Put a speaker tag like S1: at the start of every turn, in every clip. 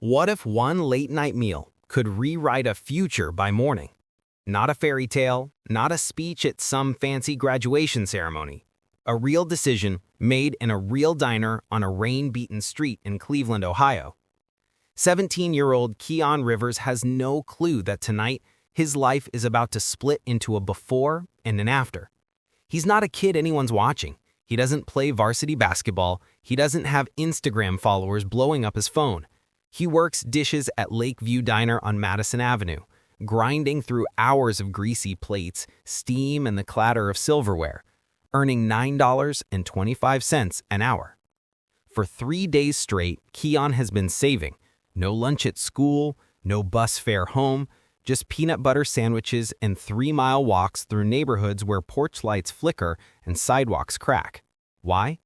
S1: What if one late-night meal could rewrite a future by morning? Not a fairy tale, not a speech at some fancy graduation ceremony. A real decision made in a real diner on a rain-beaten street in Cleveland, Ohio. 17-year-old Keon Rivers has no clue that tonight his life is about to split into a before and an after. He's not a kid anyone's watching. He doesn't play varsity basketball. He doesn't have Instagram followers blowing up his phone. He works dishes at Lakeview Diner on Madison Avenue, grinding through hours of greasy plates, steam, and the clatter of silverware, earning $9.25 an hour. For 3 days straight, Keon has been saving. No lunch at school, no bus fare home, just peanut butter sandwiches and 3-mile walks through neighborhoods where porch lights flicker and sidewalks crack. Why?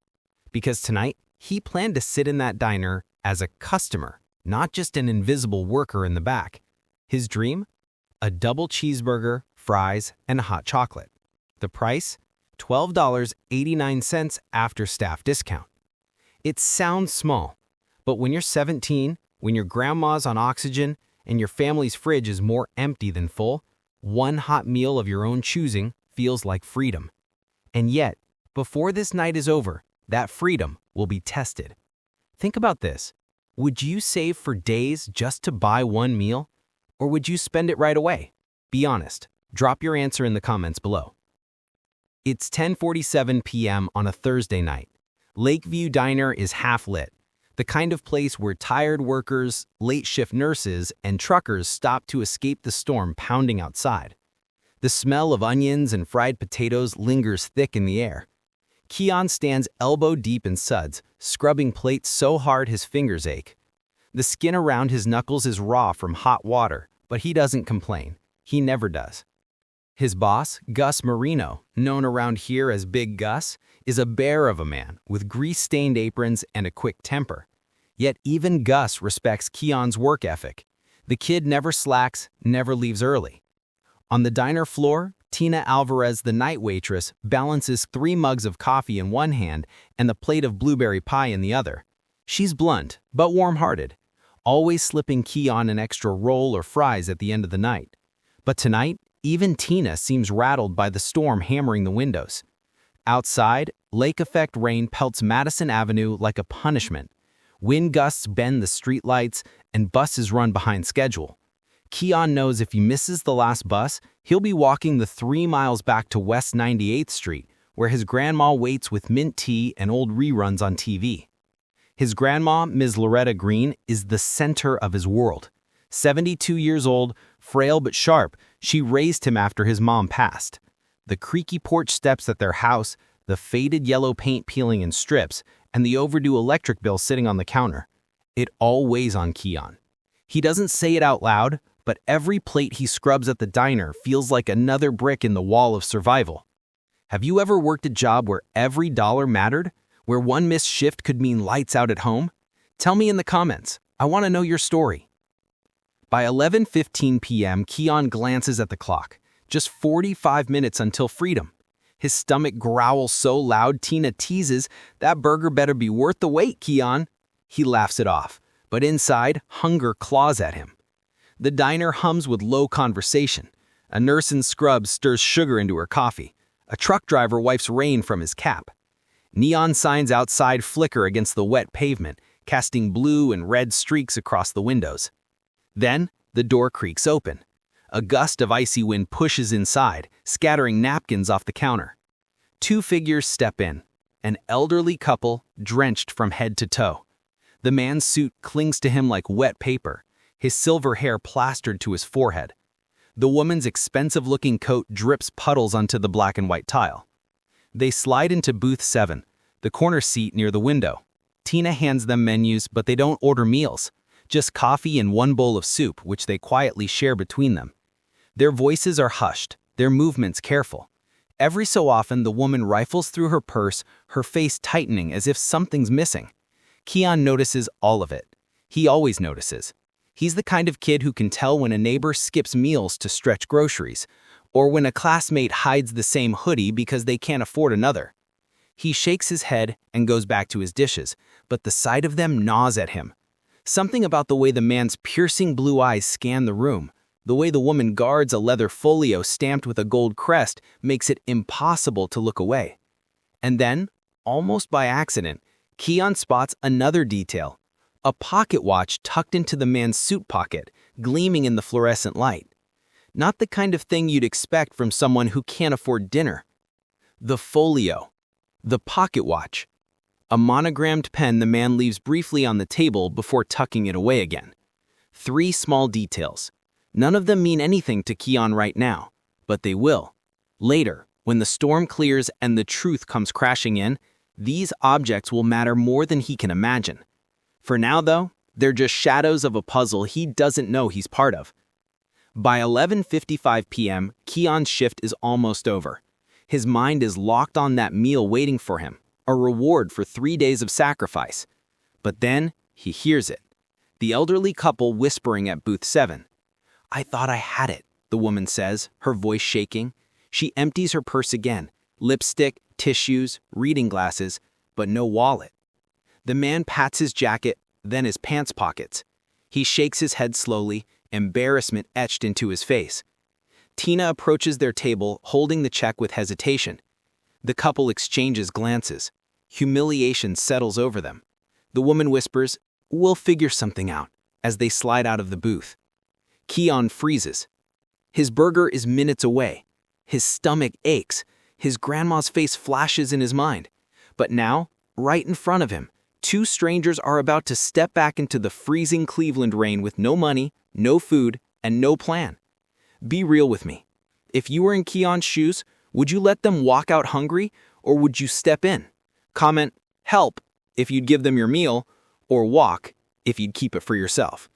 S1: Because tonight, he planned to sit in that diner as a customer, not just an invisible worker in the back. His dream? A double cheeseburger, fries, and hot chocolate. The price? $12.89 after staff discount. It sounds small, but when you're 17, when your grandma's on oxygen, and your family's fridge is more empty than full, one hot meal of your own choosing feels like freedom. And yet, before this night is over, that freedom will be tested. Think about this. Would you save for days just to buy one meal? Or would you spend it right away? Be honest. Drop your answer in the comments below. It's 10:47 p.m. on a Thursday night. Lakeview Diner is half lit. The kind of place where tired workers, late-shift nurses, and truckers stop to escape the storm pounding outside. The smell of onions and fried potatoes lingers thick in the air. Keon stands elbow-deep in suds, scrubbing plates so hard his fingers ache. The skin around his knuckles is raw from hot water, but he doesn't complain. He never does. His boss, Gus Marino, known around here as Big Gus, is a bear of a man with grease-stained aprons and a quick temper. Yet even Gus respects Keon's work ethic. The kid never slacks, never leaves early. On the diner floor, Tina Alvarez, the night waitress, balances 3 mugs of coffee in one hand and the plate of blueberry pie in the other. She's blunt, but warm-hearted, always slipping Keon an extra roll or fries at the end of the night. But tonight, even Tina seems rattled by the storm hammering the windows. Outside, lake-effect rain pelts Madison Avenue like a punishment. Wind gusts bend the streetlights, and buses run behind schedule. Keon knows if he misses the last bus, he'll be walking the 3 miles back to West 98th Street, where his grandma waits with mint tea and old reruns on TV. His grandma, Ms. Loretta Green, is the center of his world. 72 years old, frail but sharp, she raised him after his mom passed. The creaky porch steps at their house, the faded yellow paint peeling in strips, and the overdue electric bill sitting on the counter. It all weighs on Keon. He doesn't say it out loud, but every plate he scrubs at the diner feels like another brick in the wall of survival. Have you ever worked a job where every dollar mattered? Where one missed shift could mean lights out at home? Tell me in the comments. I want to know your story. By 11:15 p.m., Keon glances at the clock. Just 45 minutes until freedom. His stomach growls so loud, Tina teases, "That burger better be worth the wait, Keon." He laughs it off, but inside, hunger claws at him. The diner hums with low conversation. A nurse in scrubs stirs sugar into her coffee. A truck driver wipes rain from his cap. Neon signs outside flicker against the wet pavement, casting blue and red streaks across the windows. Then, the door creaks open. A gust of icy wind pushes inside, scattering napkins off the counter. 2 figures step in, an elderly couple drenched from head to toe. The man's suit clings to him like wet paper, his silver hair plastered to his forehead. The woman's expensive-looking coat drips puddles onto the black and white tile. They slide into booth 7, the corner seat near the window. Tina hands them menus, but they don't order meals, just coffee and 1 bowl of soup, which they quietly share between them. Their voices are hushed, their movements careful. Every so often, the woman rifles through her purse, her face tightening as if something's missing. Keon notices all of it. He always notices. He's the kind of kid who can tell when a neighbor skips meals to stretch groceries, or when a classmate hides the same hoodie because they can't afford another. He shakes his head and goes back to his dishes, but the sight of them gnaws at him. Something about the way the man's piercing blue eyes scan the room, the way the woman guards a leather folio stamped with a gold crest makes it impossible to look away. And then, almost by accident, Keon spots another detail, a pocket watch tucked into the man's suit pocket, gleaming in the fluorescent light. Not the kind of thing you'd expect from someone who can't afford dinner. The folio, the pocket watch, a monogrammed pen the man leaves briefly on the table before tucking it away again. 3 small details. None of them mean anything to Keon right now, but they will. Later, when the storm clears and the truth comes crashing in, these objects will matter more than he can imagine. For now, though, they're just shadows of a puzzle he doesn't know he's part of. By 11:55 p.m., Keon's shift is almost over. His mind is locked on that meal waiting for him, a reward for 3 days of sacrifice. But then, he hears it. The elderly couple whispering at booth 7. "I thought I had it," the woman says, her voice shaking. She empties her purse again. Lipstick, tissues, reading glasses, but no wallet. The man pats his jacket, then his pants pockets. He shakes his head slowly, embarrassment etched into his face. Tina approaches their table, holding the check with hesitation. The couple exchanges glances. Humiliation settles over them. The woman whispers, "We'll figure something out," as they slide out of the booth. Keon freezes. His burger is minutes away. His stomach aches. His grandma's face flashes in his mind. But now, right in front of him, 2 strangers are about to step back into the freezing Cleveland rain with no money, no food, and no plan. Be real with me. If you were in Keon's shoes, would you let them walk out hungry, or would you step in? Comment, "Help," if you'd give them your meal, or "Walk," if you'd keep it for yourself.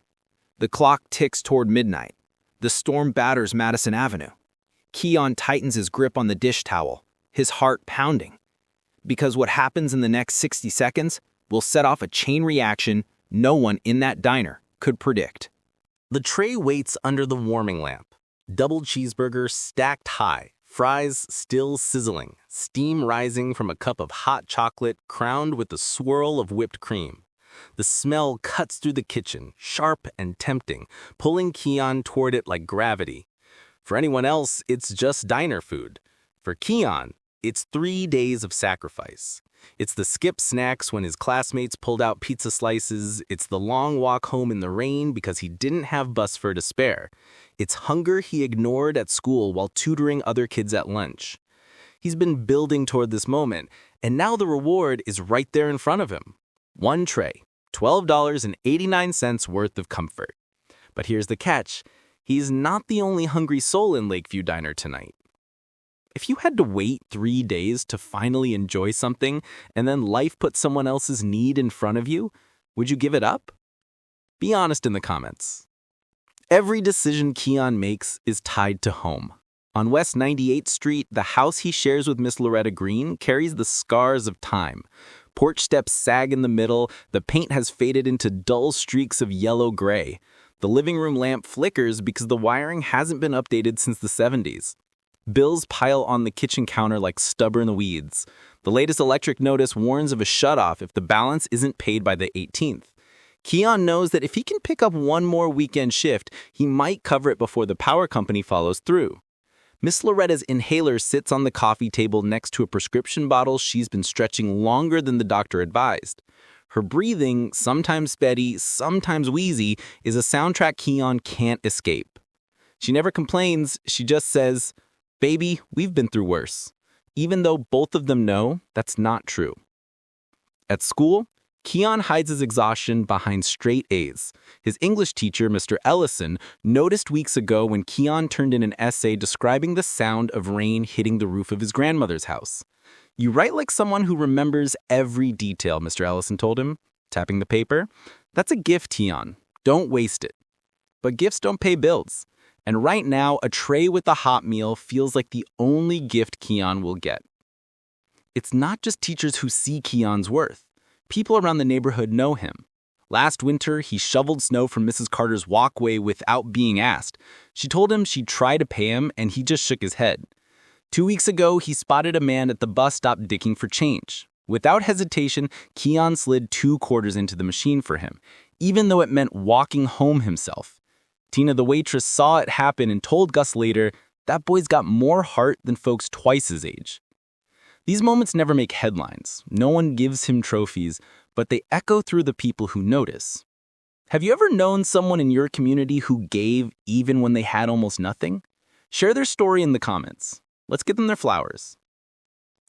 S1: The clock ticks toward midnight. The storm batters Madison Avenue. Keon tightens his grip on the dish towel, his heart pounding. Because what happens in the next 60 seconds will set off a chain reaction no one in that diner could predict.
S2: The tray waits under the warming lamp. Double cheeseburger stacked high, fries still sizzling, steam rising from a cup of hot chocolate crowned with a swirl of whipped cream. The smell cuts through the kitchen, sharp and tempting, pulling Keon toward it like gravity. For anyone else, it's just diner food. For Keon, it's 3 days of sacrifice. It's the skip snacks when his classmates pulled out pizza slices. It's the long walk home in the rain because he didn't have bus fare to spare. It's hunger he ignored at school while tutoring other kids at lunch. He's been building toward this moment, and now the reward is right there in front of him. 1 tray, $12.89 worth of comfort. But here's the catch. He's not the only hungry soul in Lakeview Diner tonight. If you had to wait 3 days to finally enjoy something, and then life put someone else's need in front of you, would you give it up? Be honest in the comments. Every decision Keon makes is tied to home. On West 98th Street, the house he shares with Miss Loretta Green carries the scars of time. Porch steps sag in the middle, the paint has faded into dull streaks of yellow-gray. The living room lamp flickers because the wiring hasn't been updated since the 70s. Bills pile on the kitchen counter like stubborn weeds. The latest electric notice warns of a shutoff if the balance isn't paid by the 18th. Keon knows that if he can pick up one more weekend shift, he might cover it before the power company follows through. Miss Loretta's inhaler sits on the coffee table next to a prescription bottle she's been stretching longer than the doctor advised. Her breathing, sometimes steady, sometimes wheezy, is a soundtrack Keon can't escape. She never complains, she just says, "Baby, we've been through worse," even though both of them know that's not true. At school, Keon hides his exhaustion behind straight A's. His English teacher, Mr. Ellison, noticed weeks ago when Keon turned in an essay describing the sound of rain hitting the roof of his grandmother's house. "You write like someone who remembers every detail," Mr. Ellison told him, tapping the paper. "That's a gift, Keon. Don't waste it." But gifts don't pay bills. And right now, a tray with a hot meal feels like the only gift Keon will get. It's not just teachers who see Keon's worth. People around the neighborhood know him. Last winter, he shoveled snow from Mrs. Carter's walkway without being asked. She told him she'd try to pay him, and he just shook his head. 2 weeks ago, he spotted a man at the bus stop digging for change. Without hesitation, Keon slid 2 quarters into the machine for him. even though it meant walking home himself. Tina, the waitress, saw it happen and told Gus later, "That boy's got more heart than folks twice his age." These moments never make headlines. No one gives him trophies, but they echo through the people who notice. Have you ever known someone in your community who gave even when they had almost nothing? Share their story in the comments. Let's give them their flowers.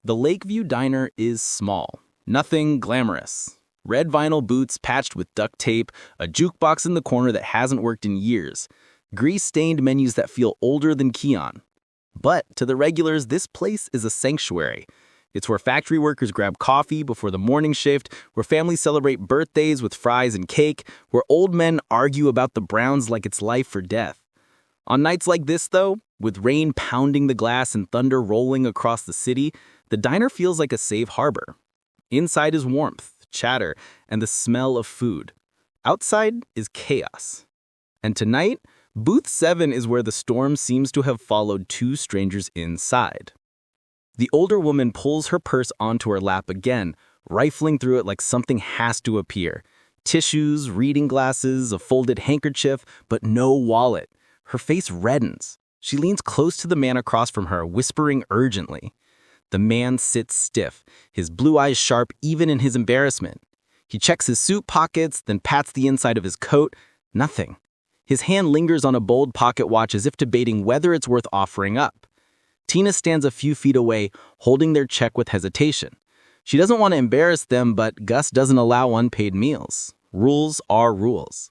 S2: The Lakeview Diner is small, nothing glamorous. Red vinyl boots patched with duct tape, a jukebox in the corner that hasn't worked in years, grease-stained menus that feel older than Keon. But to the regulars, this place is a sanctuary. It's where factory workers grab coffee before the morning shift, where families celebrate birthdays with fries and cake, where old men argue about the Browns like it's life or death. On nights like this, though, with rain pounding the glass and thunder rolling across the city, the diner feels like a safe harbor. Inside is warmth, chatter, and the smell of food. Outside is chaos. And tonight, Booth 7 is where the storm seems to have followed two strangers inside. The older woman pulls her purse onto her lap again, rifling through it like something has to appear. Tissues, reading glasses, a folded handkerchief, but no wallet. Her face reddens. She leans close to the man across from her, whispering urgently. The man sits stiff, his blue eyes sharp even in his embarrassment. He checks his suit pockets, then pats the inside of his coat. Nothing. His hand lingers on a bold pocket watch as if debating whether it's worth offering up. Tina stands a few feet away, holding their check with hesitation. She doesn't want to embarrass them, but Gus doesn't allow unpaid meals. Rules are rules.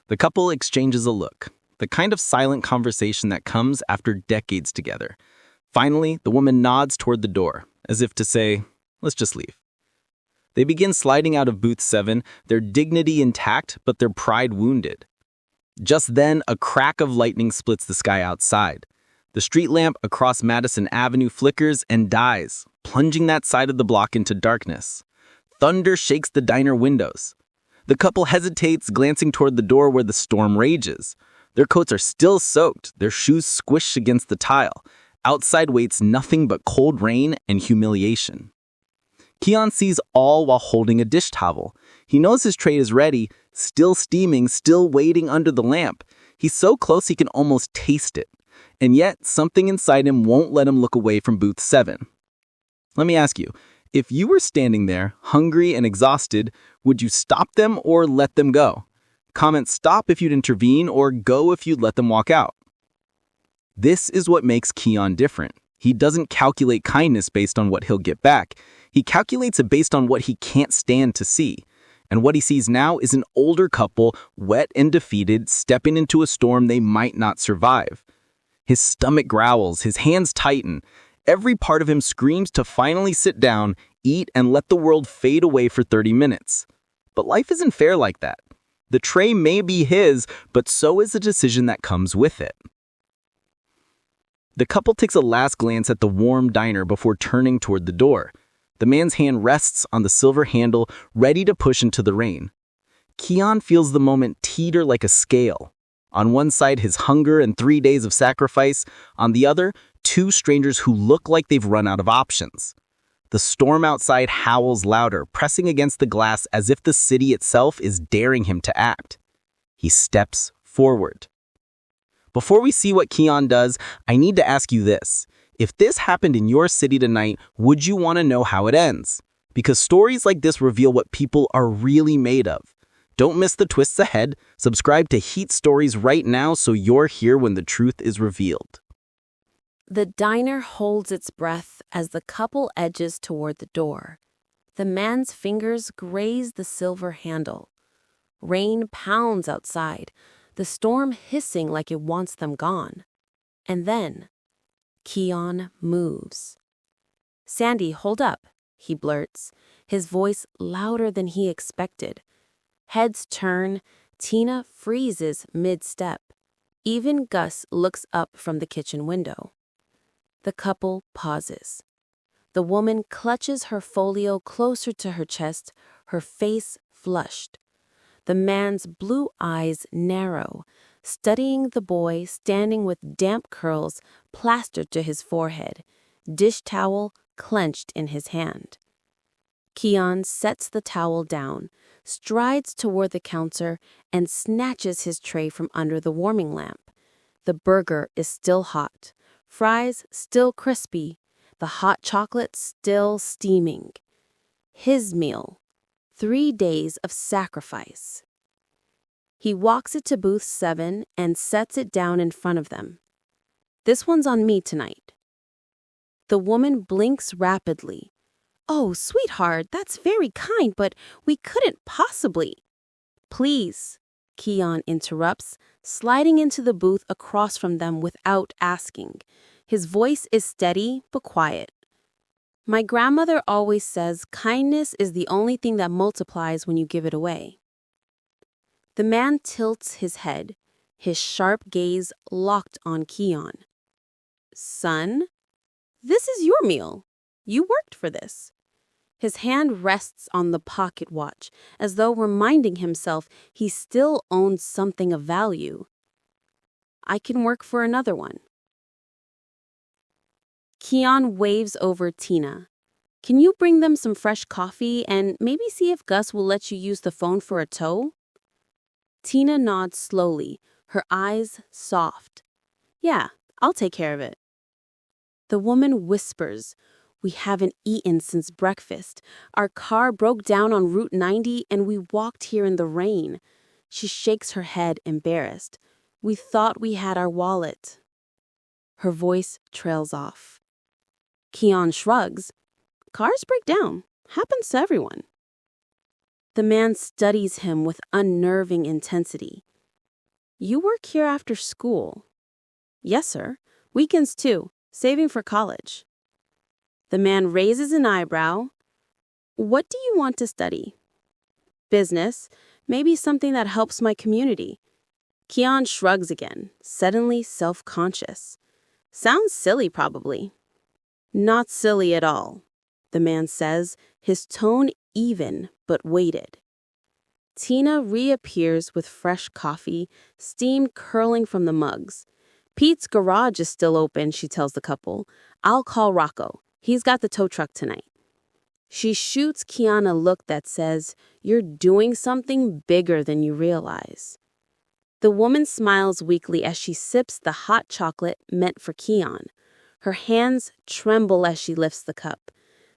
S2: The couple exchanges a look, the kind of silent conversation that comes after decades together. Finally, the woman nods toward the door, as if to say, "Let's just leave." They begin sliding out of booth 7, their dignity intact, but their pride wounded. Just then, a crack of lightning splits the sky outside. The street lamp across Madison Avenue flickers and dies, plunging that side of the block into darkness. Thunder shakes the diner windows. The couple hesitates, glancing toward the door where the storm rages. Their coats are still soaked, their shoes squished against the tile. Outside waits nothing but cold rain and humiliation. Keon sees all while holding a dish towel. He knows his tray is ready, still steaming, still waiting under the lamp. He's so close he can almost taste it. And yet, something inside him won't let him look away from booth 7. Let me ask you, if you were standing there, hungry and exhausted, would you stop them or let them go? Comment stop if you'd intervene or go if you'd let them walk out. This is what makes Keon different. He doesn't calculate kindness based on what he'll get back. He calculates it based on what he can't stand to see. And what he sees now is an older couple, wet and defeated, stepping into a storm they might not survive. His stomach growls, his hands tighten. Every part of him screams to finally sit down, eat, and let the world fade away for 30 minutes. But life isn't fair like that. The tray may be his, but so is the decision that comes with it. The couple takes a last glance at the warm diner before turning toward the door. The man's hand rests on the silver handle, ready to push into the rain. Keon feels the moment teeter like a scale. On one side, his hunger and 3 days of sacrifice. On the other, two strangers who look like they've run out of options. The storm outside howls louder, pressing against the glass as if the city itself is daring him to act. He steps forward. Before we see what Keon does, I need to ask you this. If this happened in your city tonight, would you want to know how it ends? Because stories like this reveal what people are really made of. Don't miss the twists ahead. Subscribe to Heat Stories right now so you're here when the truth is revealed.
S3: The diner holds its breath as the couple edges toward the door. The man's fingers graze the silver handle. Rain pounds outside, the storm hissing like it wants them gone. And then, Keon moves. "Sandy, hold up," he blurts, his voice louder than he expected. Heads turn, Tina freezes mid-step. Even Gus looks up from the kitchen window. The couple pauses. The woman clutches her folio closer to her chest, her face flushed. The man's blue eyes narrow, studying the boy standing with damp curls plastered to his forehead, dish towel clenched in his hand. Keon sets the towel down, strides toward the counter, and snatches his tray from under the warming lamp. The burger is still hot, fries still crispy, the hot chocolate still steaming. His meal. 3 days of sacrifice. He walks it to booth 7 and sets it down in front of them. This one's on me tonight. The woman blinks rapidly. Oh, sweetheart, that's very kind, but we couldn't possibly. Please, Keon interrupts, sliding into the booth across from them without asking. His voice is steady but quiet. My grandmother always says kindness is the only thing that multiplies when you give it away. The man tilts his head, his sharp gaze locked on Keon. Son, this is your meal. You worked for this. His hand rests on the pocket watch, as though reminding himself he still owns something of value. I can work for another one. Keon waves over Tina. Can you bring them some fresh coffee and maybe see if Gus will let you use the phone for a tow? Tina nods slowly, her eyes soft. Yeah, I'll take care of it. The woman whispers, We haven't eaten since breakfast. Our car broke down on Route 90 and we walked here in the rain. She shakes her head, embarrassed. We thought we had our wallet. Her voice trails off. Keon shrugs. Cars break down. Happens to everyone. The man studies him with unnerving intensity. You work here after school? Yes, sir. Weekends too, saving for college. The man raises an eyebrow. What do you want to study? Business, maybe something that helps my community. Keon shrugs again, suddenly self-conscious. Sounds silly, probably. Not silly at all, the man says, his tone even but weighted. Tina reappears with fresh coffee, steam curling from the mugs. Pete's garage is still open, she tells the couple. I'll call Rocco. He's got the tow truck tonight. She shoots Keon a look that says, You're doing something bigger than you realize. The woman smiles weakly as she sips the hot chocolate meant for Keon. Her hands tremble as she lifts the cup.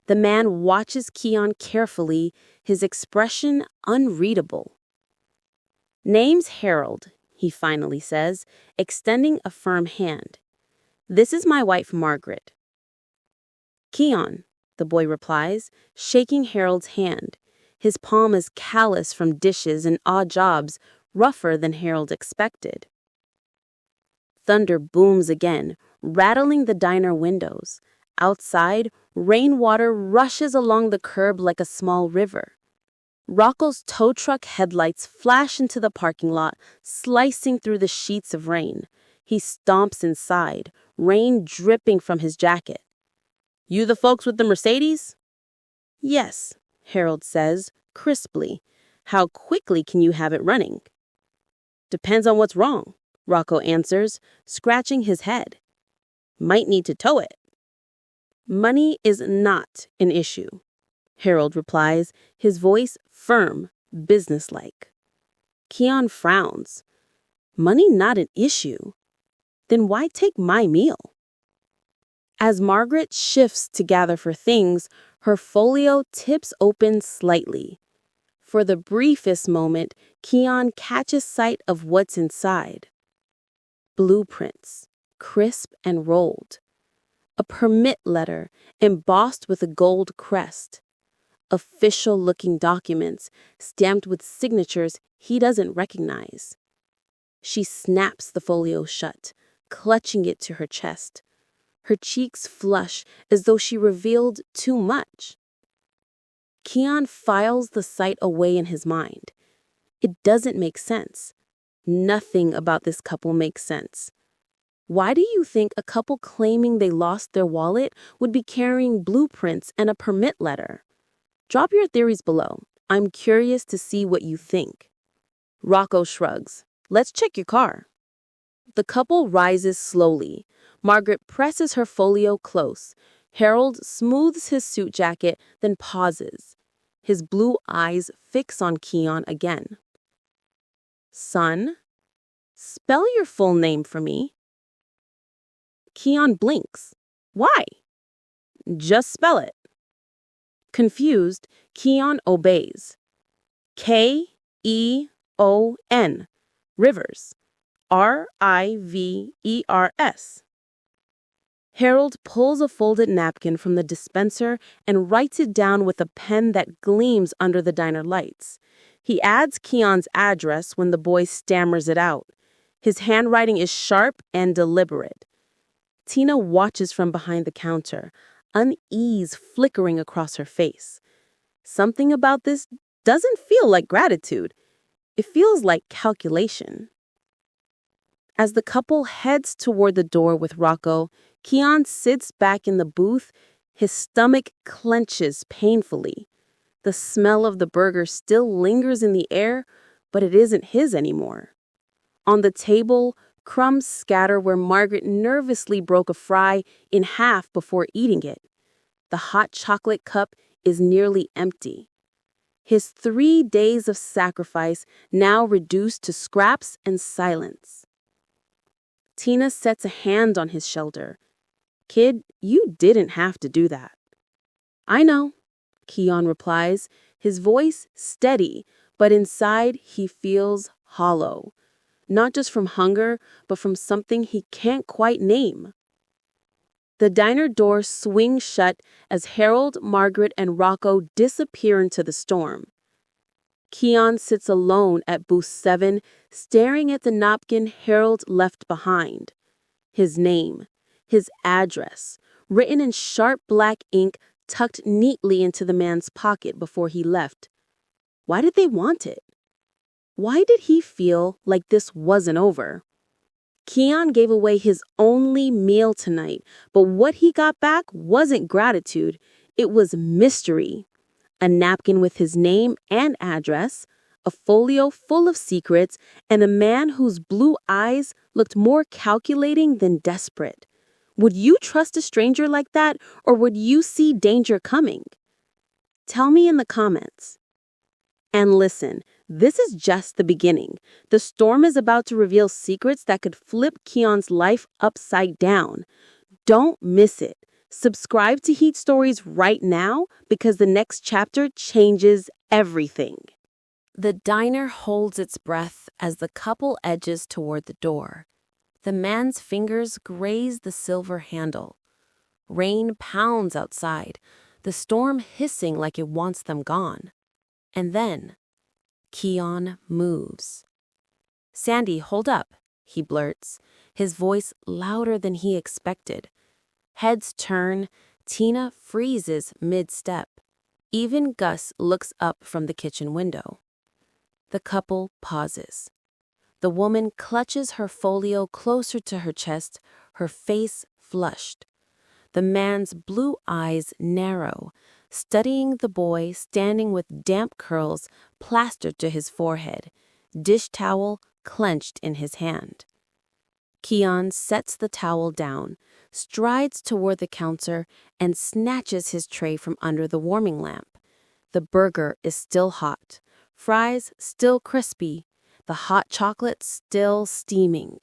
S3: The man watches Keon carefully, his expression unreadable. Name's Harold, he finally says, extending a firm hand. This is my wife, Margaret. Keon, the boy replies, shaking Harold's hand. His palm is callous from dishes and odd jobs, rougher than Harold expected. Thunder booms again, rattling the diner windows. Outside, rainwater rushes along the curb like a small river. Rocco's tow truck headlights flash into the parking lot, slicing through the sheets of rain. He stomps inside, rain dripping from his jacket. You the folks with the Mercedes? Yes, Harold says, crisply. How quickly can you have it running? Depends on what's wrong, Rocco answers, scratching his head. Might need to tow it. Money is not an issue, Harold replies, his voice firm, businesslike. Keon frowns. Money not an issue? Then why take my meal? As Margaret shifts to gather for things, her folio tips open slightly. For the briefest moment, Keon catches sight of what's inside. Blueprints, crisp and rolled. A permit letter embossed with a gold crest. Official-looking documents stamped with signatures he doesn't recognize. She snaps the folio shut, clutching it to her chest. Her cheeks flush as though she revealed too much. Keon files the sight away in his mind. It doesn't make sense. Nothing about this couple makes sense. Why do you think a couple claiming they lost their wallet would be carrying blueprints and a permit letter? Drop your theories below. I'm curious to see what you think. Rocco shrugs. Let's check your car. The couple rises slowly. Margaret presses her folio close. Harold smooths his suit jacket, then pauses. his blue eyes fix on Keon again. Son, spell your full name for me. Keon blinks. Why? Just spell it. Confused, Keon obeys. K-E-O-N, Rivers. R-I-V-E-R-S. Harold pulls a folded napkin from the dispenser and writes it down with a pen that gleams under the diner lights. He adds Keon's address when the boy stammers it out. His handwriting is sharp and deliberate. Tina watches from behind the counter, unease flickering across her face. Something about this doesn't feel like gratitude. It feels like calculation. As the couple heads toward the door with Rocco, Keon sits back in the booth. His stomach clenches painfully. The smell of the burger still lingers in the air, but it isn't his anymore. On the table, crumbs scatter where Margaret nervously broke a fry in half before eating it. The hot chocolate cup is nearly empty. His 3 days of sacrifice now reduced to scraps and silence. Tina sets a hand on his shoulder. Kid, you didn't have to do that. I know, Keon replies, his voice steady, but inside he feels hollow. Not just from hunger, but from something he can't quite name. The diner door swings shut as Harold, Margaret, and Rocco disappear into the storm. Keon sits alone at booth 7, staring at the napkin Harold left behind. His name, his address, written in sharp black ink tucked neatly into the man's pocket before he left. Why did they want it? Why did he feel like this wasn't over? Keon gave away his only meal tonight, but what he got back wasn't gratitude, it was mystery. A napkin with his name and address, a folio full of secrets, and a man whose blue eyes looked more calculating than desperate. Would you trust a stranger like that, or would you see danger coming? Tell me in the comments. And listen, this is just the beginning. The storm is about to reveal secrets that could flip Keon's life upside down. Don't miss it. Subscribe to Heat Stories right now because the next chapter changes everything. The diner holds its breath as the couple edges toward the door. The man's fingers graze the silver handle. Rain pounds outside, the storm hissing like it wants them gone. And then, Keon moves. Sandy, hold up, he blurts, his voice louder than he expected. Heads turn, Tina freezes mid-step. Even Gus looks up from the kitchen window. The couple pauses. The woman clutches her folio closer to her chest, her face flushed. The man's blue eyes narrow, studying the boy standing with damp curls plastered to his forehead, dish towel clenched in his hand. Keon sets the towel down, strides toward the counter, and snatches his tray from under the warming lamp. The burger is still hot, fries still crispy, the hot chocolate still steaming.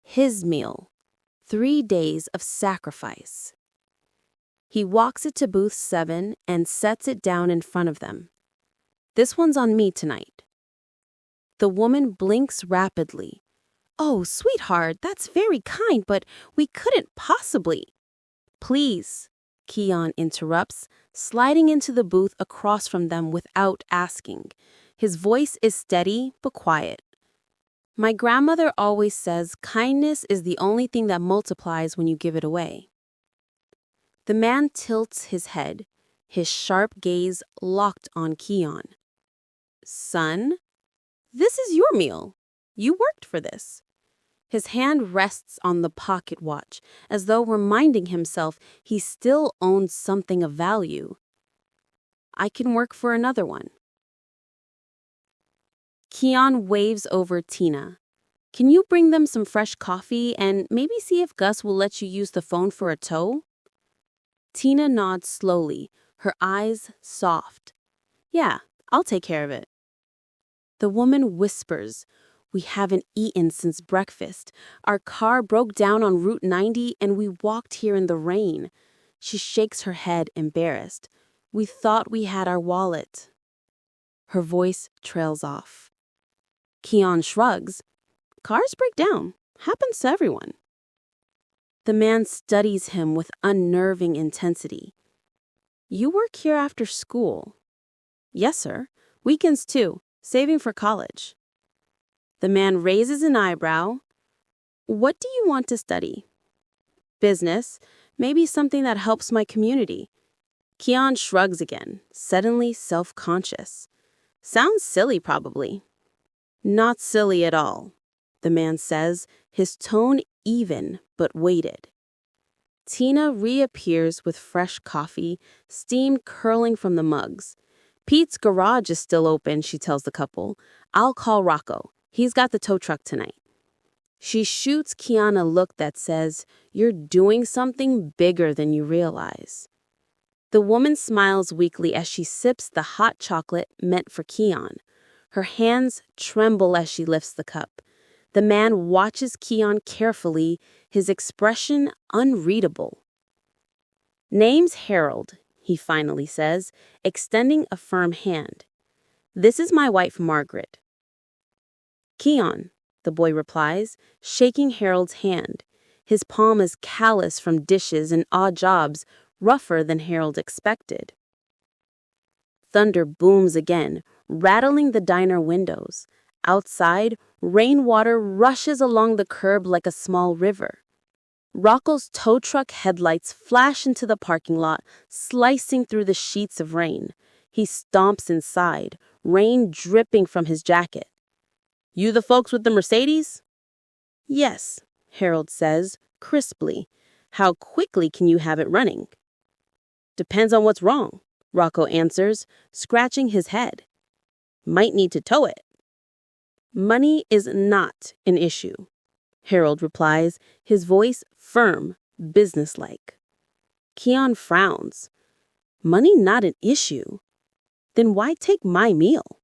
S3: His meal, 3 days of sacrifice. He walks it to booth 7 and sets it down in front of them. This one's on me tonight. The woman blinks rapidly. Oh, sweetheart, that's very kind, but we couldn't possibly. Please, Keon interrupts, sliding into the booth across from them without asking. His voice is steady but quiet. My grandmother always says kindness is the only thing that multiplies when you give it away. The man tilts his head, his sharp gaze locked on Keon. Son, this is your meal. You worked for this. His hand rests on the pocket watch, as though reminding himself he still owns something of value. I can work for another one. Keon waves over Tina. Can you bring them some fresh coffee and maybe see if Gus will let you use the phone for a tow? Tina nods slowly, her eyes soft. Yeah, I'll take care of it. The woman whispers, "We haven't eaten since breakfast. Our car broke down on Route 90 and we walked here in the rain." She shakes her head, embarrassed. "We thought we had our wallet." Her voice trails off. Keon shrugs. "Cars break down. Happens to everyone." The man studies him with unnerving intensity. "You work here after school?" "Yes, sir. Weekends too, saving for college." The man raises an eyebrow. "What do you want to study?" "Business. Maybe something that helps my community." Keon shrugs again, suddenly self-conscious. "Sounds silly, probably." "Not silly at all," the man says, his tone even but weighted. Tina reappears with fresh coffee, steam curling from the mugs. "Pete's garage is still open," she tells the couple. "I'll call Rocco. He's got the tow truck tonight." She shoots Keon a look that says, "You're doing something bigger than you realize." The woman smiles weakly as she sips the hot chocolate meant for Keon. Her hands tremble as she lifts the cup. The man watches Keon carefully, his expression unreadable. "Name's Harold," he finally says, extending a firm hand. "This is my wife, Margaret." "Keon," the boy replies, shaking Harold's hand. His palm is callous from dishes and odd jobs, rougher than Harold expected. Thunder booms again, rattling the diner windows. Outside, rainwater rushes along the curb like a small river. Rocco's tow truck headlights flash into the parking lot, slicing through the sheets of rain. He stomps inside, rain dripping from his jacket. "You the folks with the Mercedes?" "Yes," Harold says, crisply. "How quickly can you have it running?" "Depends on what's wrong," Rocco answers, scratching his head. "Might need to tow it." "Money is not an issue," Harold replies, his voice firm, businesslike. Keon frowns. "Money not an issue? Then why take my meal?"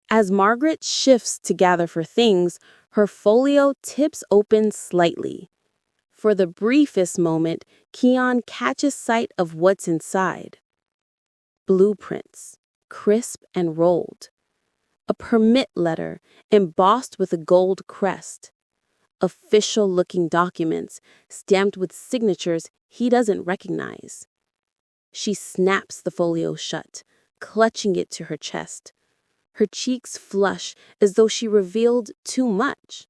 S3: As Margaret shifts to gather for things, her folio tips open slightly. For the briefest moment, Keon catches sight of what's inside. Blueprints, crisp and rolled. A permit letter embossed with a gold crest. Official-looking documents stamped with signatures he doesn't recognize. She snaps the folio shut, clutching it to her chest. Her cheeks flush as though she revealed too much.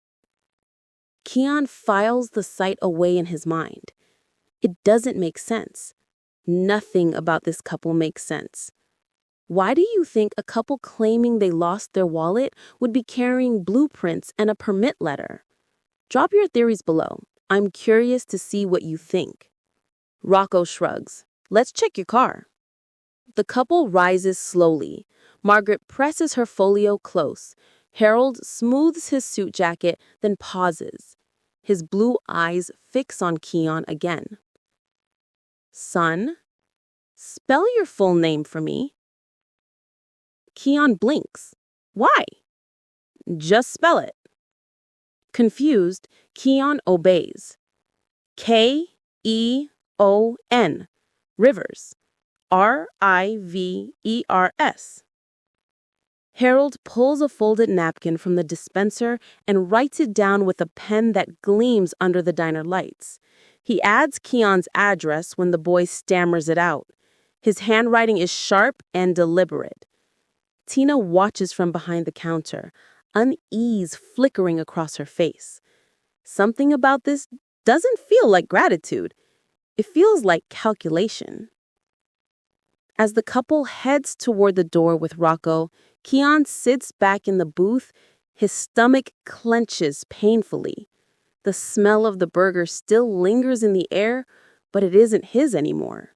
S3: Keon files the sight away in his mind. It doesn't make sense. Nothing about this couple makes sense. Why do you think a couple claiming they lost their wallet would be carrying blueprints and a permit letter? Drop your theories below. I'm curious to see what you think. Rocco shrugs. "Let's check your car." The couple rises slowly. Margaret presses her folio close. Harold smooths his suit jacket, then pauses. His blue eyes fix on Keon again. "Son, spell your full name for me." Keon blinks. "Why?" "Just spell it." Confused, Keon obeys. K-E-O-N, Rivers. R-I-V-E-R-S. Harold pulls a folded napkin from the dispenser and writes it down with a pen that gleams under the diner lights. He adds Keon's address when the boy stammers it out. His handwriting is sharp and deliberate. Tina watches from behind the counter, unease flickering across her face. Something about this doesn't feel like gratitude. It feels like calculation. As the couple heads toward the door with Rocco, Keon sits back in the booth. His stomach clenches painfully. The smell of the burger still lingers in the air, but it isn't his anymore.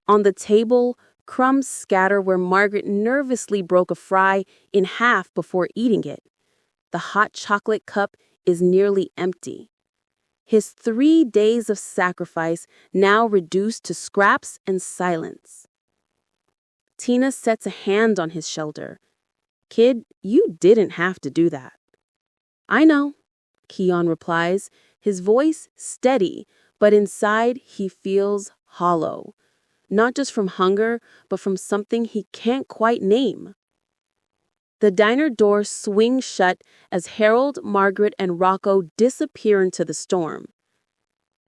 S3: On the table, crumbs scatter where Margaret nervously broke a fry in half before eating it. The hot chocolate cup is nearly empty. His 3 days of sacrifice now reduced to scraps and silence. Tina sets a hand on his shoulder. Kid, you didn't have to do that. I know, Keon replies, his voice steady, but inside he feels hollow. Not just from hunger, but from something he can't quite name. The diner door swings shut as Harold, Margaret, and Rocco disappear into the storm.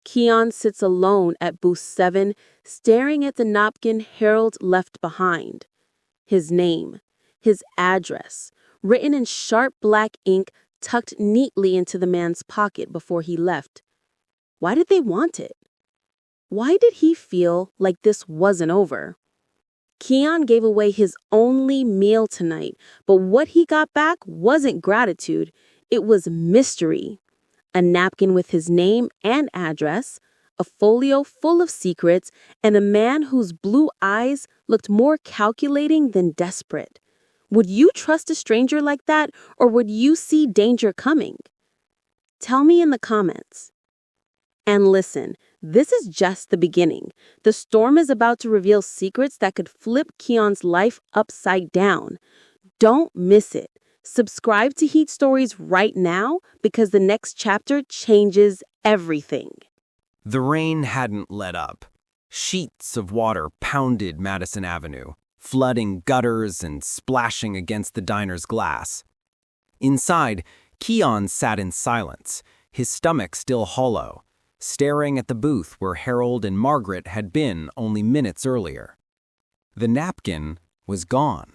S3: Keon sits alone at booth 7, staring at the napkin Harold left behind. His name, his address, written in sharp black ink tucked neatly into the man's pocket before he left. Why did they want it? Why did he feel like this wasn't over? Keon gave away his only meal tonight, but what he got back wasn't gratitude, it was mystery. A napkin with his name and address, a folio full of secrets, and a man whose blue eyes looked more calculating than desperate. Would you trust a stranger like that, or would you see danger coming? Tell me in the comments. And listen, this is just the beginning. The storm is about to reveal secrets that could flip Keon's life upside down. Don't miss it. Subscribe to Heat Stories right now because the next chapter changes everything.
S4: The rain hadn't let up. Sheets of water pounded Madison Avenue, flooding gutters and splashing against the diner's glass. Inside, Keon sat in silence, his stomach still hollow, staring at the booth where Harold and Margaret had been only minutes earlier. The napkin was gone.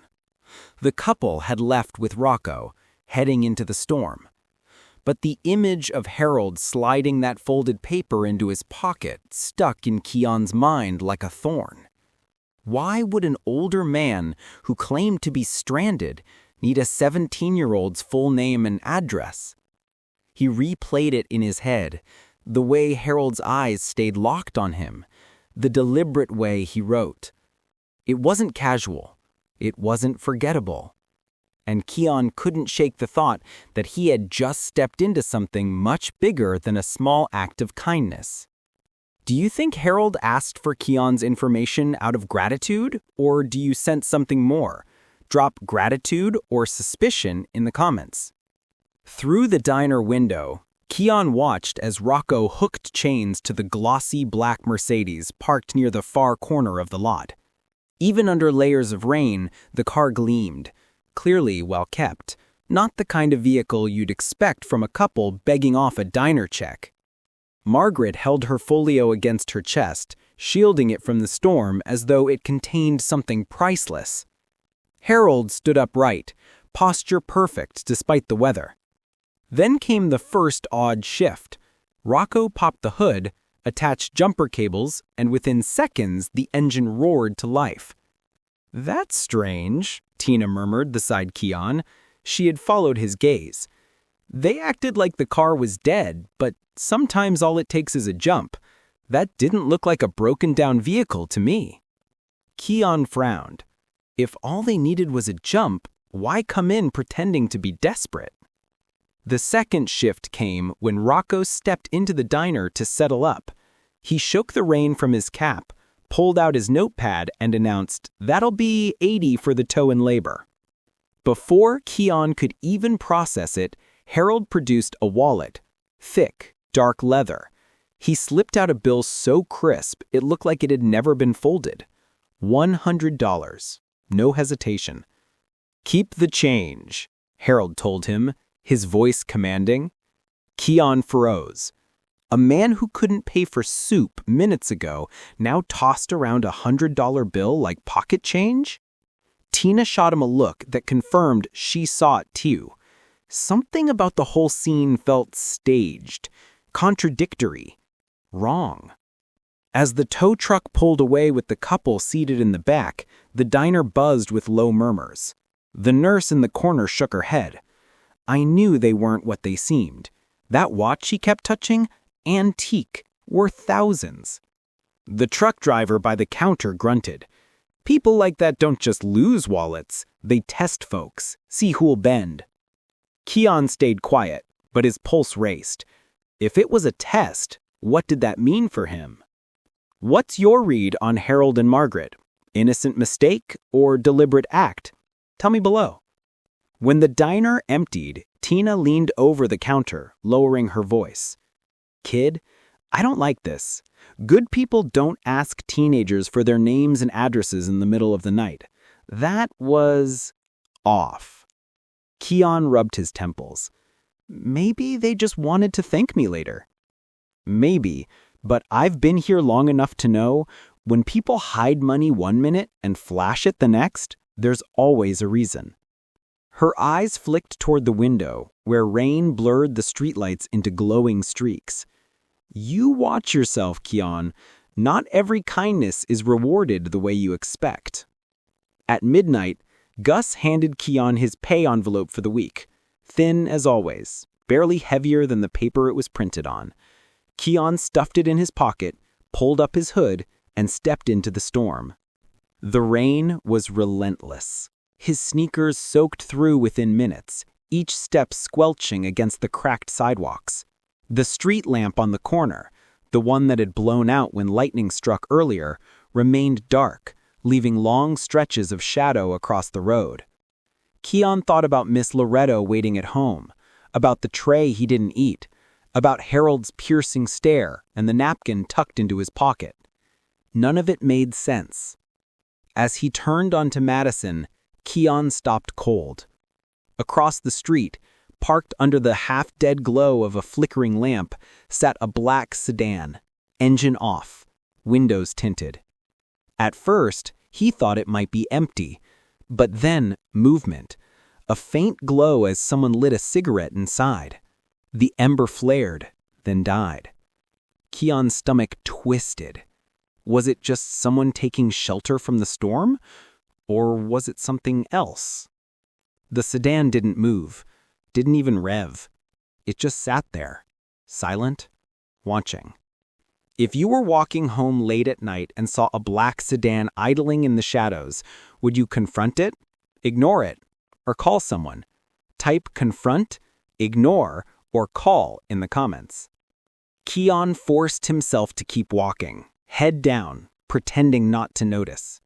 S4: The couple had left with Rocco, heading into the storm. But the image of Harold sliding that folded paper into his pocket stuck in Keon's mind like a thorn. Why would an older man who claimed to be stranded need a 17-year-old's full name and address? He replayed it in his head, the way Harold's eyes stayed locked on him, the deliberate way he wrote. It wasn't casual. It wasn't forgettable. And Keon couldn't shake the thought that he had just stepped into something much bigger than a small act of kindness. Do you think Harold asked for Keon's information out of gratitude, or do you sense something more? Drop gratitude or suspicion in the comments. Through the diner window, Keon watched as Rocco hooked chains to the glossy black Mercedes parked near the far corner of the lot. Even under layers of rain, the car gleamed, clearly well kept, not the kind of vehicle you'd expect from a couple begging off a diner check. Margaret held her folio against her chest, shielding it from the storm as though it contained something priceless. Harold stood upright, posture perfect despite the weather. Then came the first odd shift. Rocco popped the hood, attached jumper cables, and within seconds the engine roared to life. "That's strange," Tina murmured beside Keon. She had followed his gaze. "They acted like the car was dead, but sometimes all it takes is a jump. That didn't look like a broken-down vehicle to me." Keon frowned. If all they needed was a jump, why come in pretending to be desperate? The second shift came when Rocco stepped into the diner to settle up. He shook the rain from his cap, pulled out his notepad, and announced, "That'll be $80 for the tow and labor." Before Keon could even process it, Harold produced a wallet, thick, dark leather. He slipped out a bill so crisp it looked like it had never been folded. $100. No hesitation. "Keep the change," Harold told him, his voice commanding. Keon froze. A man who couldn't pay for soup minutes ago now tossed around a $100 bill like pocket change? Tina shot him a look that confirmed she saw it too. Something about the whole scene felt staged, contradictory, wrong. As the tow truck pulled away with the couple seated in the back, the diner buzzed with low murmurs. The nurse in the corner shook her head. I knew they weren't what they seemed. That watch she kept touching, antique, worth thousands. The truck driver by the counter grunted. People like that don't just lose wallets, they test folks, see who'll bend. Keon stayed quiet, but his pulse raced. If it was a test, what did that mean for him? What's your read on Harold and Margaret? Innocent mistake or deliberate act? Tell me below. When the diner emptied, Tina leaned over the counter, lowering her voice. Kid, I don't like this. Good people don't ask teenagers for their names and addresses in the middle of the night. That was off. Keon rubbed his temples. Maybe they just wanted to thank me later. Maybe, but I've been here long enough to know when people hide money one minute and flash it the next, there's always a reason. Her eyes flicked toward the window, where rain blurred the streetlights into glowing streaks. You watch yourself, Keon. Not every kindness is rewarded the way you expect. At midnight, Gus handed Keon his pay envelope for the week. Thin as always, barely heavier than the paper it was printed on. Keon stuffed it in his pocket, pulled up his hood, and stepped into the storm. The rain was relentless. His sneakers soaked through within minutes, each step squelching against the cracked sidewalks. The street lamp on the corner, the one that had blown out when lightning struck earlier, remained dark, leaving long stretches of shadow across the road. Keon thought about Miss Loretto waiting at home, about the tray he didn't eat, about Harold's piercing stare and the napkin tucked into his pocket. None of it made sense. As he turned onto Madison, Keon stopped cold. Across the street, parked under the half-dead glow of a flickering lamp, sat a black sedan, engine off, windows tinted. At first, he thought it might be empty, but then movement, a faint glow as someone lit a cigarette inside. The ember flared, then died. Keon's stomach twisted. Was it just someone taking shelter from the storm? Or was it something else? The sedan didn't move, didn't even rev. It just sat there, silent, watching. If you were walking home late at night and saw a black sedan idling in the shadows, would you confront it, ignore it, or call someone? Type confront, ignore, or call in the comments. Keon forced himself to keep walking, head down, pretending not to notice.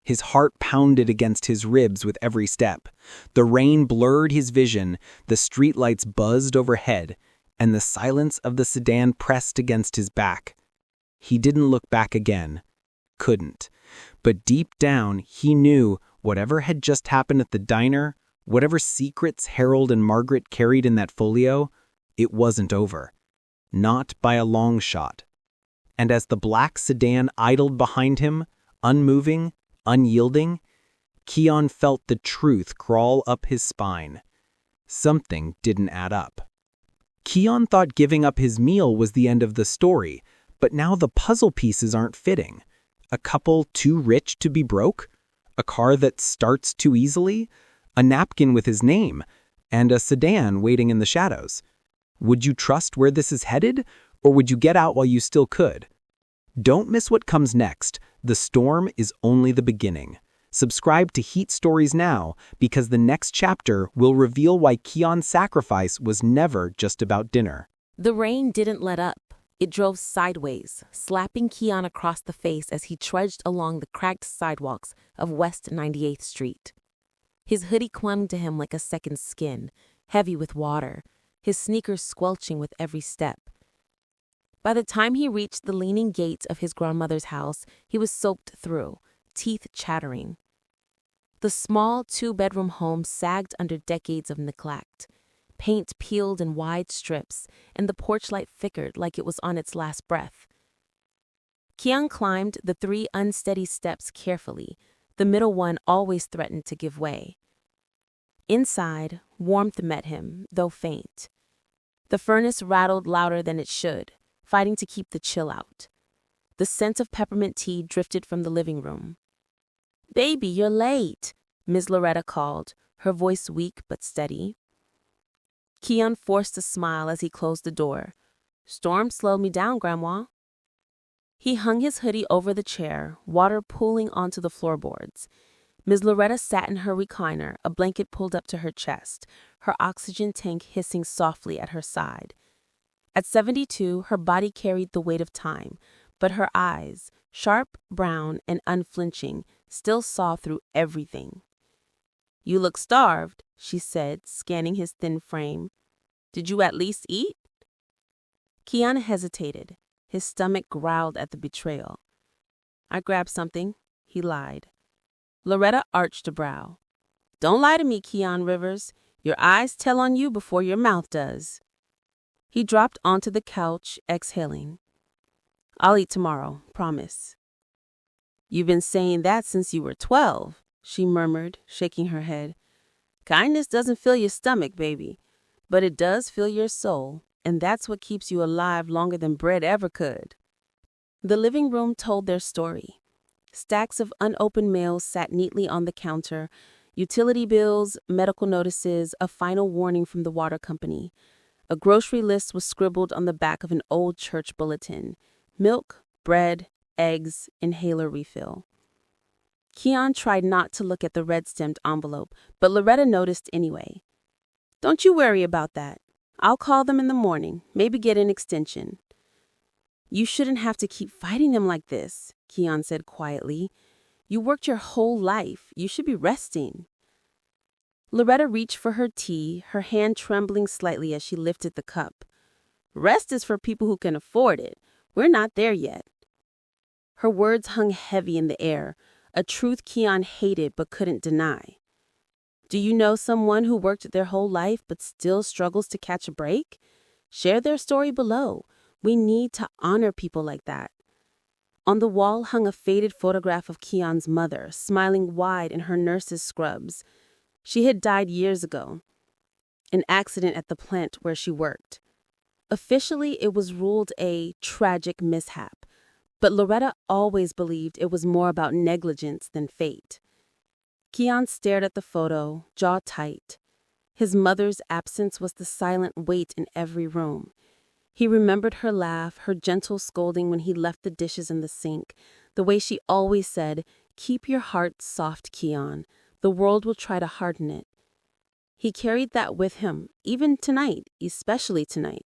S4: His heart pounded against his ribs with every step. The rain blurred his vision, the streetlights buzzed overhead, and the silence of the sedan pressed against his back. He didn't look back again. Couldn't. But deep down, he knew whatever had just happened at the diner, whatever secrets Harold and Margaret carried in that folio, it wasn't over. Not by a long shot. And as the black sedan idled behind him, unmoving, unyielding, Keon felt the truth crawl up his spine. Something didn't add up. Keon thought giving up his meal was the end of the story, but now the puzzle pieces aren't fitting. A couple too rich to be broke? A car that starts too easily? A napkin with his name? And a sedan waiting in the shadows? Would you trust where this is headed, or would you get out while you still could? Don't miss what comes next. The storm is only the beginning. Subscribe to Heat Stories now, because the next chapter will reveal why Keon's sacrifice was never just about dinner.
S3: The rain didn't let up. It drove sideways, slapping Keon across the face as he trudged along the cracked sidewalks of West 98th Street. His hoodie clung to him like a second skin, heavy with water, his sneakers squelching with every step. By the time he reached the leaning gate of his grandmother's house, he was soaked through, teeth chattering. The small two-bedroom home sagged under decades of neglect. Paint peeled in wide strips, and the porch light flickered like it was on its last breath. Keon climbed the 3 unsteady steps carefully. The middle one always threatened to give way. Inside, warmth met him, though faint. The furnace rattled louder than it should, fighting to keep the chill out. The scent of peppermint tea drifted from the living room. "Baby, you're late," Ms. Loretta called, her voice weak but steady. Keon forced a smile as he closed the door. "Storm slowed me down, Grandma." He hung his hoodie over the chair, water pooling onto the floorboards. Ms. Loretta sat in her recliner, a blanket pulled up to her chest, her oxygen tank hissing softly at her side. At 72, her body carried the weight of time, but her eyes, sharp, brown, and unflinching, still saw through everything. "You look starved," she said, scanning his thin frame. "Did you at least eat?" Keon hesitated. His stomach growled at the betrayal. "I grabbed something," he lied. Loretta arched a brow. "Don't lie to me, Keon Rivers. Your eyes tell on you before your mouth does." He dropped onto the couch, exhaling. "I'll eat tomorrow, promise." "You've been saying that since you were 12, she murmured, shaking her head. "Kindness doesn't fill your stomach, baby, but it does fill your soul, and that's what keeps you alive longer than bread ever could." The living room told their story. Stacks of unopened mails sat neatly on the counter, utility bills, medical notices, a final warning from the water company. A grocery list was scribbled on the back of an old church bulletin: milk, bread, eggs, inhaler refill. Keon tried not to look at the red-stamped envelope, but Loretta noticed anyway. "Don't you worry about that. I'll call them in the morning, maybe get an extension." "You shouldn't have to keep fighting them like this," Keon said quietly. "You worked your whole life. You should be resting." Loretta reached for her tea, her hand trembling slightly as she lifted the cup. "Rest is for people who can afford it. We're not there yet." Her words hung heavy in the air, a truth Keon hated but couldn't deny. Do you know someone who worked their whole life but still struggles to catch a break? Share their story below. We need to honor people like that. On the wall hung a faded photograph of Keon's mother, smiling wide in her nurse's scrubs. She had died years ago. An accident at the plant where she worked. Officially, it was ruled a tragic mishap, but Loretta always believed it was more about negligence than fate. Keon stared at the photo, jaw tight. His mother's absence was the silent weight in every room. He remembered her laugh, her gentle scolding when he left the dishes in the sink, the way she always said, "Keep your heart soft, Keon. The world will try to harden it." He carried that with him, even tonight, especially tonight.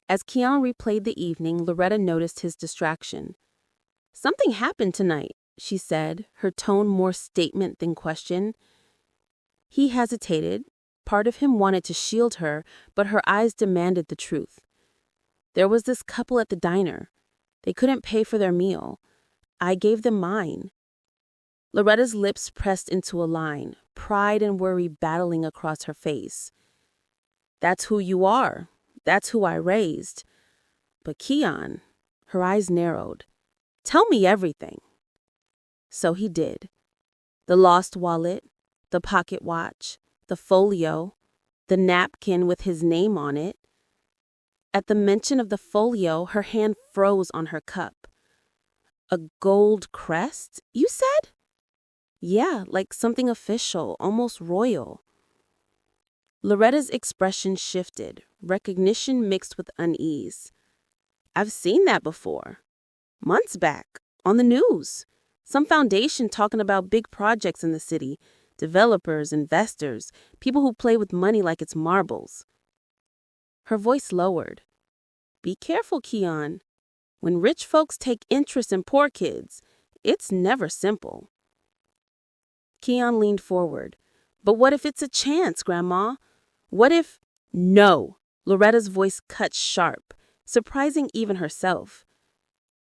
S3: As Keon replayed the evening, Loretta noticed his distraction. "Something happened tonight," she said, her tone more statement than question. He hesitated. Part of him wanted to shield her, but her eyes demanded the truth. "There was this couple at the diner. They couldn't pay for their meal. I gave them mine." Loretta's lips pressed into a line, pride and worry battling across her face. "That's who you are. That's who I raised." "But Keon," her eyes narrowed, "tell me everything." So he did. The lost wallet, the pocket watch, the folio, the napkin with his name on it. At the mention of the folio, her hand froze on her cup. "A gold crest, you said?" "Yeah, like something official, almost royal." Loretta's expression shifted, recognition mixed with unease. "I've seen that before. Months back, on the news. Some foundation talking about big projects in the city, developers, investors, people who play with money like it's marbles." Her voice lowered. "Be careful, Keon. When rich folks take interest in poor kids, it's never simple." Keon leaned forward. "But what if it's a chance, Grandma? What if—" "No!" Loretta's voice cut sharp, surprising even herself.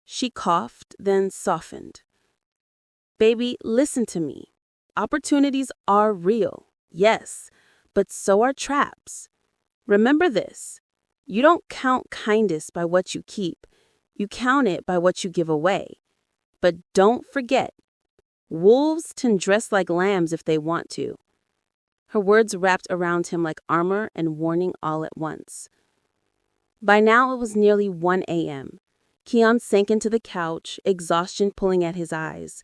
S3: She coughed, then softened. "Baby, listen to me. Opportunities are real, yes, but so are traps. Remember this. You don't count kindness by what you keep. You count it by what you give away. But don't forget, wolves can dress like lambs if they want to." Her words wrapped around him like armor and warning all at once. By now it was nearly 1 a.m. Keon sank into the couch, exhaustion pulling at his eyes.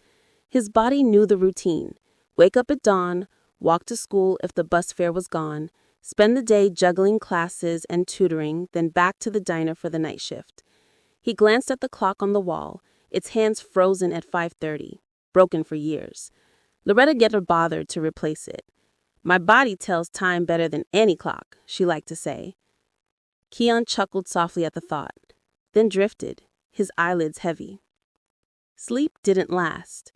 S3: His body knew the routine. Wake up at dawn, walk to school if the bus fare was gone, spend the day juggling classes and tutoring, then back to the diner for the night shift. He glanced at the clock on the wall, its hands frozen at 5:30, broken for years. Loretta never bothered to replace it. "My body tells time better than any clock," she liked to say. Keon chuckled softly at the thought, then drifted,
S5: his eyelids heavy. Sleep didn't last.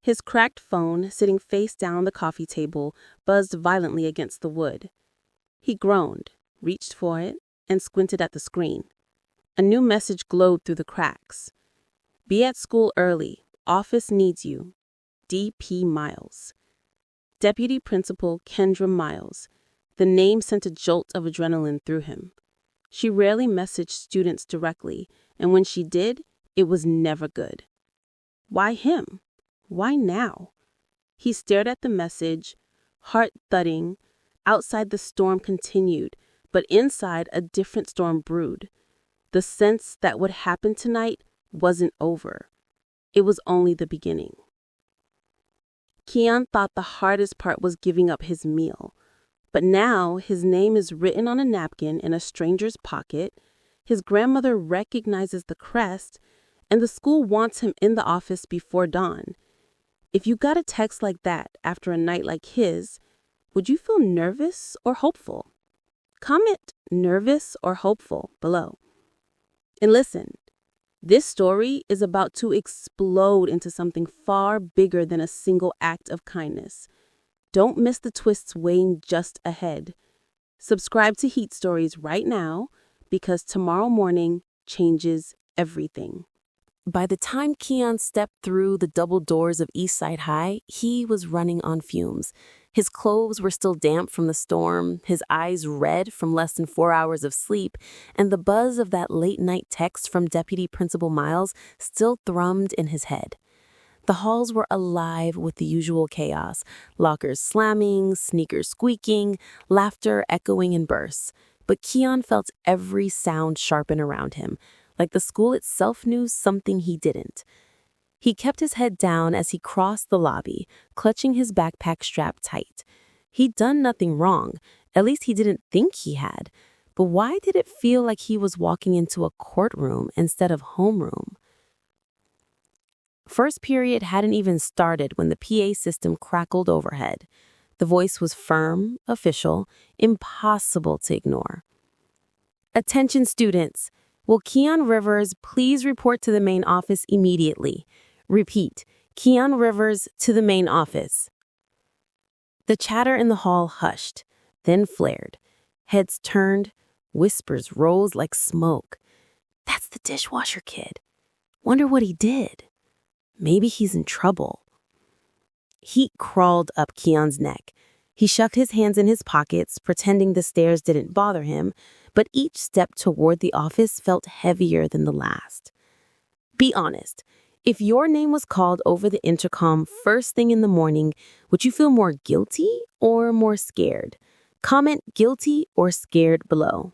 S5: His cracked phone, sitting face down on the coffee table, buzzed violently against the wood. He groaned, reached for it, and squinted at the screen. A new message glowed through the cracks. Be at school early. Office needs you. D.P. Miles. Deputy Principal Kendra Miles. The name sent a jolt of adrenaline through him. She rarely messaged students directly, and when she did, it was never good. Why him? Why now? He stared at the message, heart thudding. Outside the storm continued, but inside a different storm brewed. The sense that what happened tonight wasn't over. It was only the beginning. Keon thought the hardest part was giving up his meal. But now his name is written on a napkin in a stranger's pocket, his grandmother recognizes the crest, and the school wants him in the office before dawn. If you got a text like that after a night like his, would you feel nervous or hopeful? Comment nervous or hopeful below. And listen, this story is about to explode into something far bigger than a single act of kindness. Don't miss the twists waiting just ahead. Subscribe to Heat Stories right now because tomorrow morning changes everything.
S3: By the time Keon stepped through the double doors of Eastside High, he was running on fumes. His clothes were still damp from the storm, his eyes red from less than 4 hours of sleep, and the buzz of that late-night text from Deputy Principal Miles still thrummed in his head. The halls were alive with the usual chaos, lockers slamming, sneakers squeaking, laughter echoing in bursts. But Keon felt every sound sharpen around him, like the school itself knew something he didn't. He kept his head down as he crossed the lobby, clutching his backpack strap tight. He'd done nothing wrong, at least he didn't think he had. But why did it feel like he was walking into a courtroom instead of homeroom? First period hadn't even started when the PA system crackled overhead. The voice was firm, official, impossible to ignore. Attention students! Will Keon Rivers please report to the main office immediately? Repeat, Keon Rivers to the main office. The chatter in the hall hushed, then flared. Heads turned, whispers rose like smoke. That's the dishwasher kid. Wonder what he did. Maybe he's in trouble. Heat crawled up Keon's neck. He shoved his hands in his pockets, pretending the stairs didn't bother him, but each step toward the office felt heavier than the last. Be honest. If your name was called over the intercom first thing in the morning, would you feel more guilty or more scared? Comment guilty or scared below.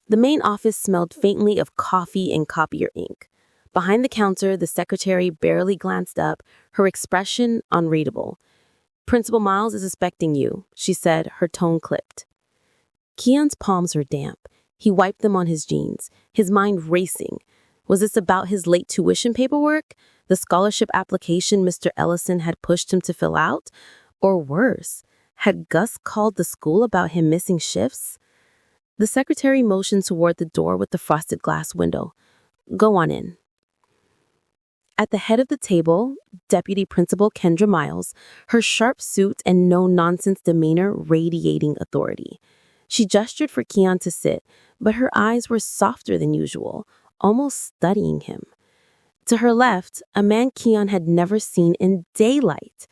S3: The main office smelled faintly of coffee and copier ink. Behind the counter, the secretary barely glanced up, her expression unreadable. Principal Miles is expecting you, she said, her tone clipped. Keon's palms were damp. He wiped them on his jeans, his mind racing. Was this about his late tuition paperwork, the scholarship application Mr. Ellison had pushed him to fill out? Or worse, had Gus called the school about him missing shifts? The secretary motioned toward the door with the frosted glass window. Go on in. At the head of the table, Deputy Principal Kendra Miles, her sharp suit and no-nonsense demeanor radiating authority. She gestured for Keon to sit, but her eyes were softer than usual, almost studying him. To her left, a man Keon had never seen in daylight.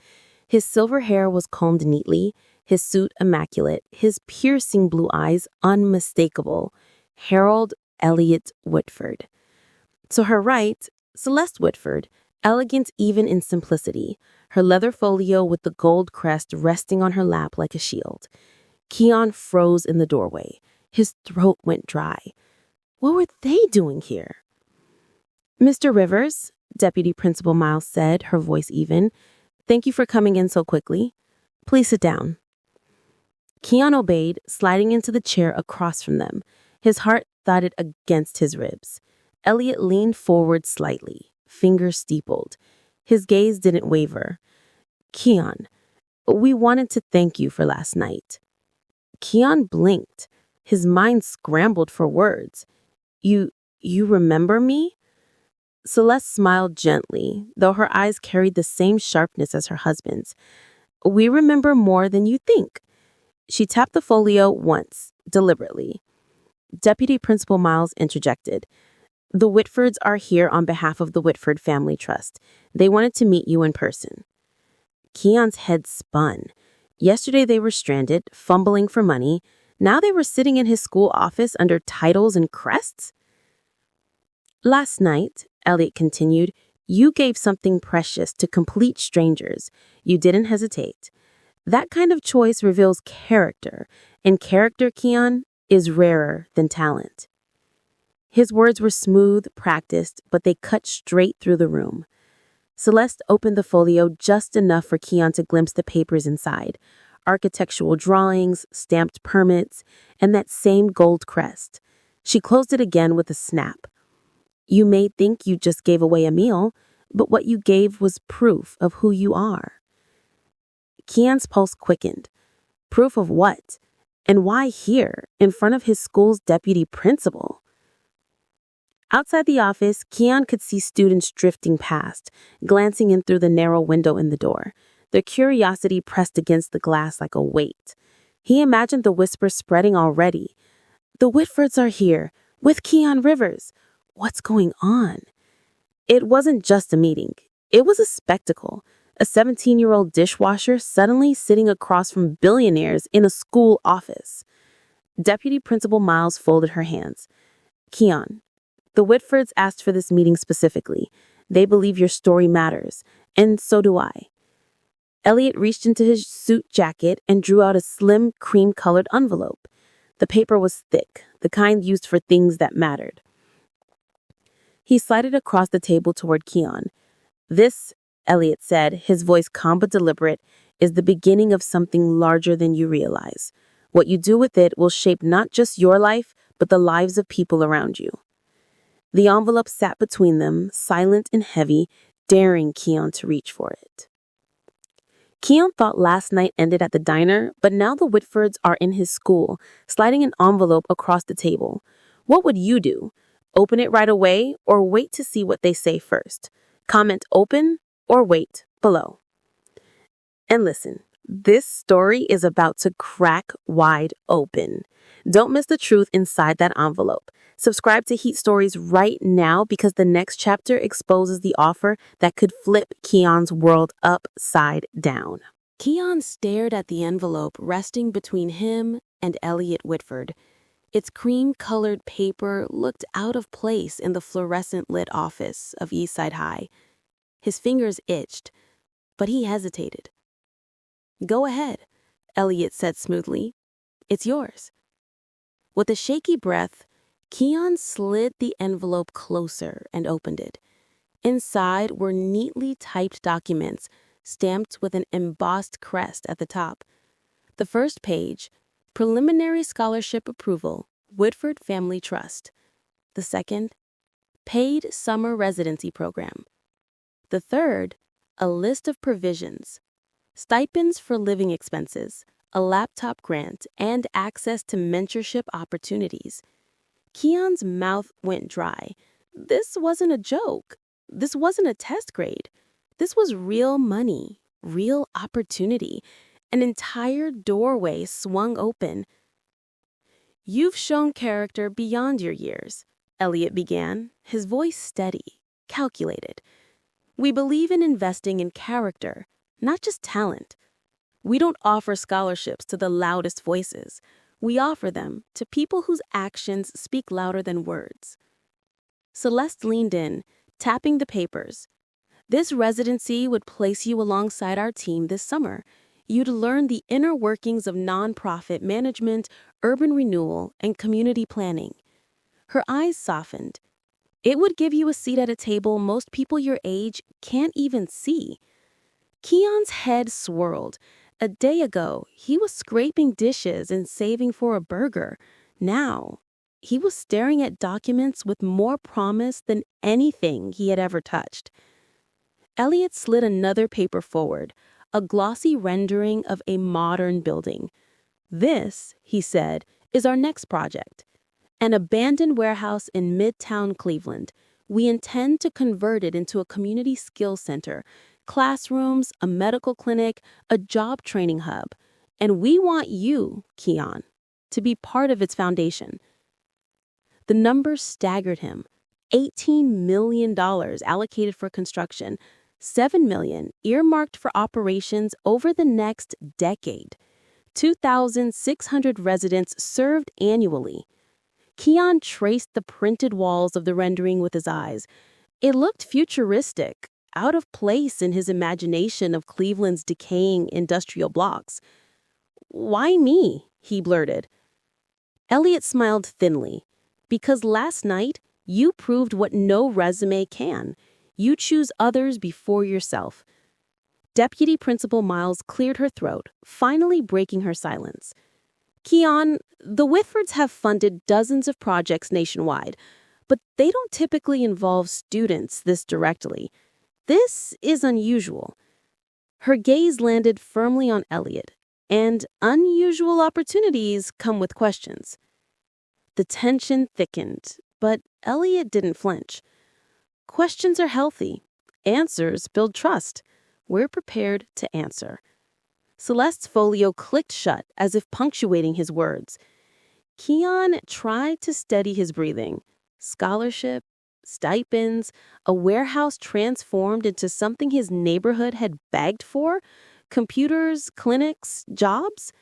S3: His silver hair was combed neatly, his suit immaculate, his piercing blue eyes unmistakable. Harold Elliott Whitford. To her right, Celeste Whitford, elegant even in simplicity, her leather folio with the gold crest resting on her lap like a shield. Keon froze in the doorway. His throat went dry. What were they doing here? Mr. Rivers, Deputy Principal Miles said, her voice even, thank you for coming in so quickly. Please sit down. Keon obeyed, sliding into the chair across from them. His heart thudded against his ribs. Elliot leaned forward slightly, fingers steepled. His gaze didn't waver. Keon, we wanted to thank you for last night. Keon blinked. His mind scrambled for words.
S5: You remember me? Celeste smiled gently, though her eyes carried the same sharpness as her husband's. We remember more than you think. She tapped the folio once, deliberately. Deputy Principal Miles interjected. The Whitfords are here on behalf of the Whitford Family Trust. They wanted to meet you in person. Keon's head spun. Yesterday they were stranded, fumbling for money. Now they were sitting in his school office under titles and crests? Last night, Elliot continued, you gave something precious to complete strangers. You didn't hesitate. That kind of choice reveals character, and character, Keon, is rarer than talent. His words were smooth, practiced, but they cut straight through the room. Celeste opened the folio just enough for Keon to glimpse the papers inside. Architectural drawings, stamped permits, and that same gold crest. She closed it again with a snap. You may think you just gave away a meal, but what you gave was proof of who you are. Keon's pulse quickened. Proof of what? And why here, in front of his school's deputy principal? Outside the office, Keon could see students drifting past, glancing in through the narrow window in the door. Their curiosity pressed against the glass like a weight. He imagined the whisper spreading already. The Whitfords are here, with Keon Rivers. What's going on? It wasn't just a meeting. It was a spectacle. A 17-year-old dishwasher suddenly sitting across from billionaires in a school office. Deputy Principal Miles folded her hands. Keon, the Whitfords asked for this meeting specifically. They believe your story matters, and so do I. Elliot reached into his suit jacket and drew out a slim, cream-colored envelope. The paper was thick, the kind used for things that mattered. He slid across the table toward Keon. This, Elliot said, his voice calm but deliberate, is the beginning of something larger than you realize. What you do with it will shape not just your life, but the lives of people around you. The envelope sat between them, silent and heavy, daring Keon to reach for it. Keon thought last night ended at the diner, but now the Whitfords are in his school, sliding an envelope across the table. What would you do? Open it right away or wait to see what they say first? Comment open or wait below. And listen, this story is about to crack wide open. Don't miss the truth inside that envelope. Subscribe to Heat Stories right now because the next chapter exposes the offer that could flip Keon's world upside down.
S3: Keon stared at the envelope resting between him and Elliot Whitford. Its cream-colored paper looked out of place in the fluorescent-lit office of Eastside High. His fingers itched, but he hesitated. Go ahead, Elliot said smoothly. It's yours. With a shaky breath, Keon slid the envelope closer and opened it. Inside were neatly typed documents, stamped with an embossed crest at the top. The first page, Preliminary Scholarship Approval, Whitford Family Trust. The second, Paid Summer Residency Program. The third, a list of provisions, stipends for living expenses, a laptop grant, and access to mentorship opportunities. Keon's mouth went dry. This wasn't a joke. This wasn't a test grade. This was real money, real opportunity. An entire doorway swung open. You've shown character beyond your years, Elliot began, his voice steady, calculated. We believe in investing in character, not just talent. We don't offer scholarships to the loudest voices. We offer them to people whose actions speak louder than words. Celeste leaned in, tapping the papers. This residency would place you alongside our team this summer. You'd learn the inner workings of nonprofit management, urban renewal, and community planning. Her eyes softened. It would give you a seat at a table most people your age can't even see. Keon's head swirled. A day ago, he was scraping dishes and saving for a burger. Now, he was staring at documents with more promise than anything he had ever touched. Elliot slid another paper forward, a glossy rendering of a modern building. This, he said, is our next project.
S5: An abandoned warehouse in Midtown Cleveland. We intend to convert it into a community skills center, classrooms, a medical clinic, a job training hub. And we want you, Keon, to be part of its foundation. The numbers staggered him. $18 million allocated for construction, $7 million earmarked for operations over the next decade, 2,600 residents served annually. Keon traced the printed walls of the rendering with his eyes. It looked futuristic, out of place in his imagination of Cleveland's decaying industrial blocks. "Why me?" he blurted. Elliot smiled thinly. "Because last night, you proved what no resume can. You choose others before yourself." Deputy Principal Miles cleared her throat, finally breaking her silence. "Keon, the Whitfords have funded dozens of projects nationwide, but they don't typically involve students this directly. This is unusual." Her gaze landed firmly on Elliot, and unusual opportunities come with questions. The tension thickened, but Elliot didn't flinch. Questions are healthy. Answers build trust. We're prepared to answer. Celeste's folio clicked shut as if punctuating his words. Keon tried to steady his breathing. Scholarship, stipends, a warehouse transformed into something his neighborhood had begged for, computers, clinics, jobs.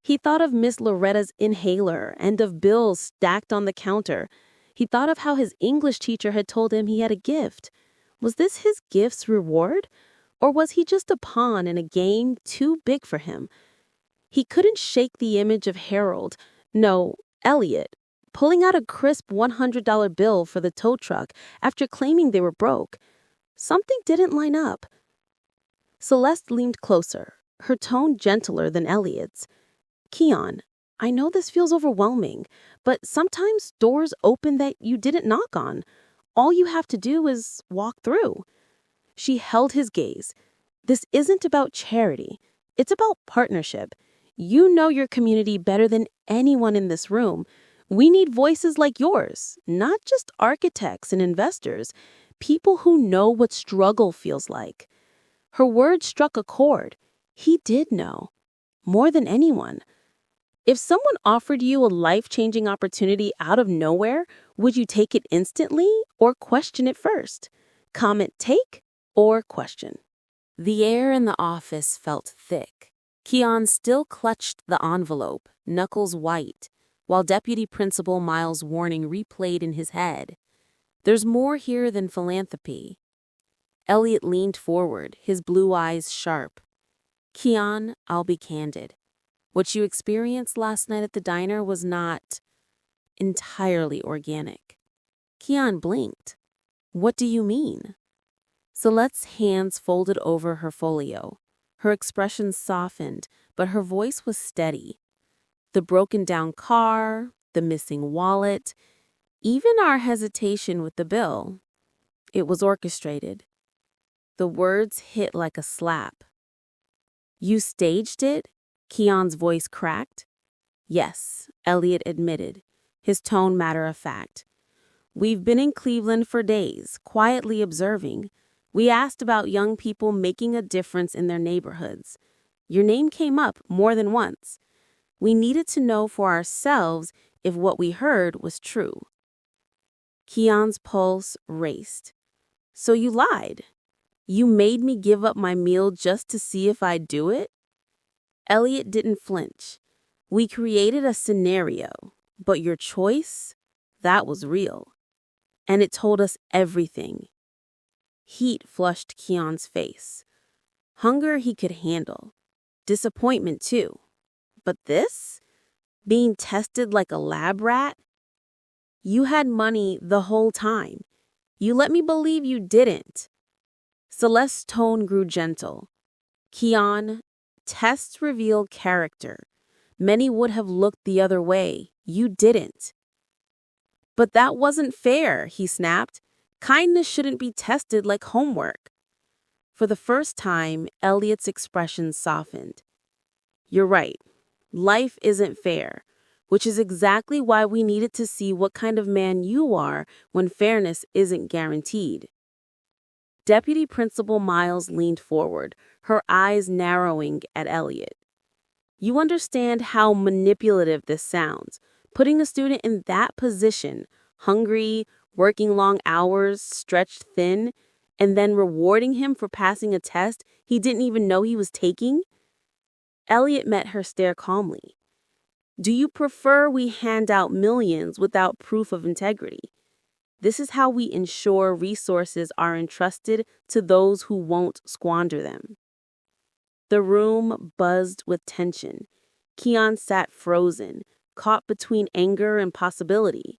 S5: He thought of Miss Loretta's inhaler and of bills stacked on the counter. He thought of how his English teacher had told him he had a gift. Was this his gift's reward? Or was he just a pawn in a game too big for him? He couldn't shake the image of Harold, no, Elliot, pulling out a crisp $100 bill for the tow truck after claiming they were broke. Something didn't line up. Celeste leaned closer, her tone gentler than Elliot's. "Keon, I know this feels overwhelming, but sometimes doors open that you didn't knock on. All you have to do is walk through." She held his gaze. "This isn't about charity. It's about partnership. You know your community better than anyone in this room. We need voices like yours, not just architects and investors, people who know what struggle feels like." Her words struck a chord. He did know. More than anyone. If someone offered you a life-changing opportunity out of nowhere, would you take it instantly or question it first? Comment take or question. The air in the office felt thick. Keon still clutched the envelope, knuckles white, while Deputy Principal Miles' warning replayed in his head. There's more here than philanthropy. Elliot leaned forward, his blue eyes sharp. "Keon, I'll be candid. What you experienced last night at the diner was not entirely organic." Keon blinked. "What do you mean?" Celeste's hands folded over her folio. Her expression softened, but her voice was steady. The broken-down car, the missing wallet, even our hesitation with the bill. It was orchestrated. The words hit like a slap. "You staged it?" Keon's voice cracked. "Yes," Elliot admitted, his tone matter-of-fact. "We've been in Cleveland for days, quietly observing. We asked about young people making a difference in their neighborhoods. Your name came up more than once. We needed to know for ourselves if what we heard was true." Keon's pulse raced. "So you lied? You made me give up my meal just to see if I'd do it?" Elliot didn't flinch. "We created a scenario, but your choice, that was real. And it told us everything." Heat flushed Keon's face. Hunger he could handle. Disappointment, too. But this? Being tested like a lab rat? "You had money the whole time. You let me believe you didn't." Celeste's tone grew gentle. "Keon, tests reveal character. Many would have looked the other way. You didn't." "But that wasn't fair," he snapped. "Kindness shouldn't be tested like homework." For the first time, Elliot's expression softened. "You're right. Life isn't fair. which is exactly why we needed to see what kind of man you are when fairness isn't guaranteed. Deputy Principal Miles leaned forward, her eyes narrowing at Elliot. You understand how manipulative this sounds, putting a student in that position, hungry, working long hours, stretched thin, and then rewarding him for passing a test he didn't even know he was taking? Elliot met her stare calmly. Do you prefer we hand out millions without proof of integrity? This is how we ensure resources are entrusted to those who won't squander them. The room buzzed with tension. Keon sat frozen, caught between anger and possibility.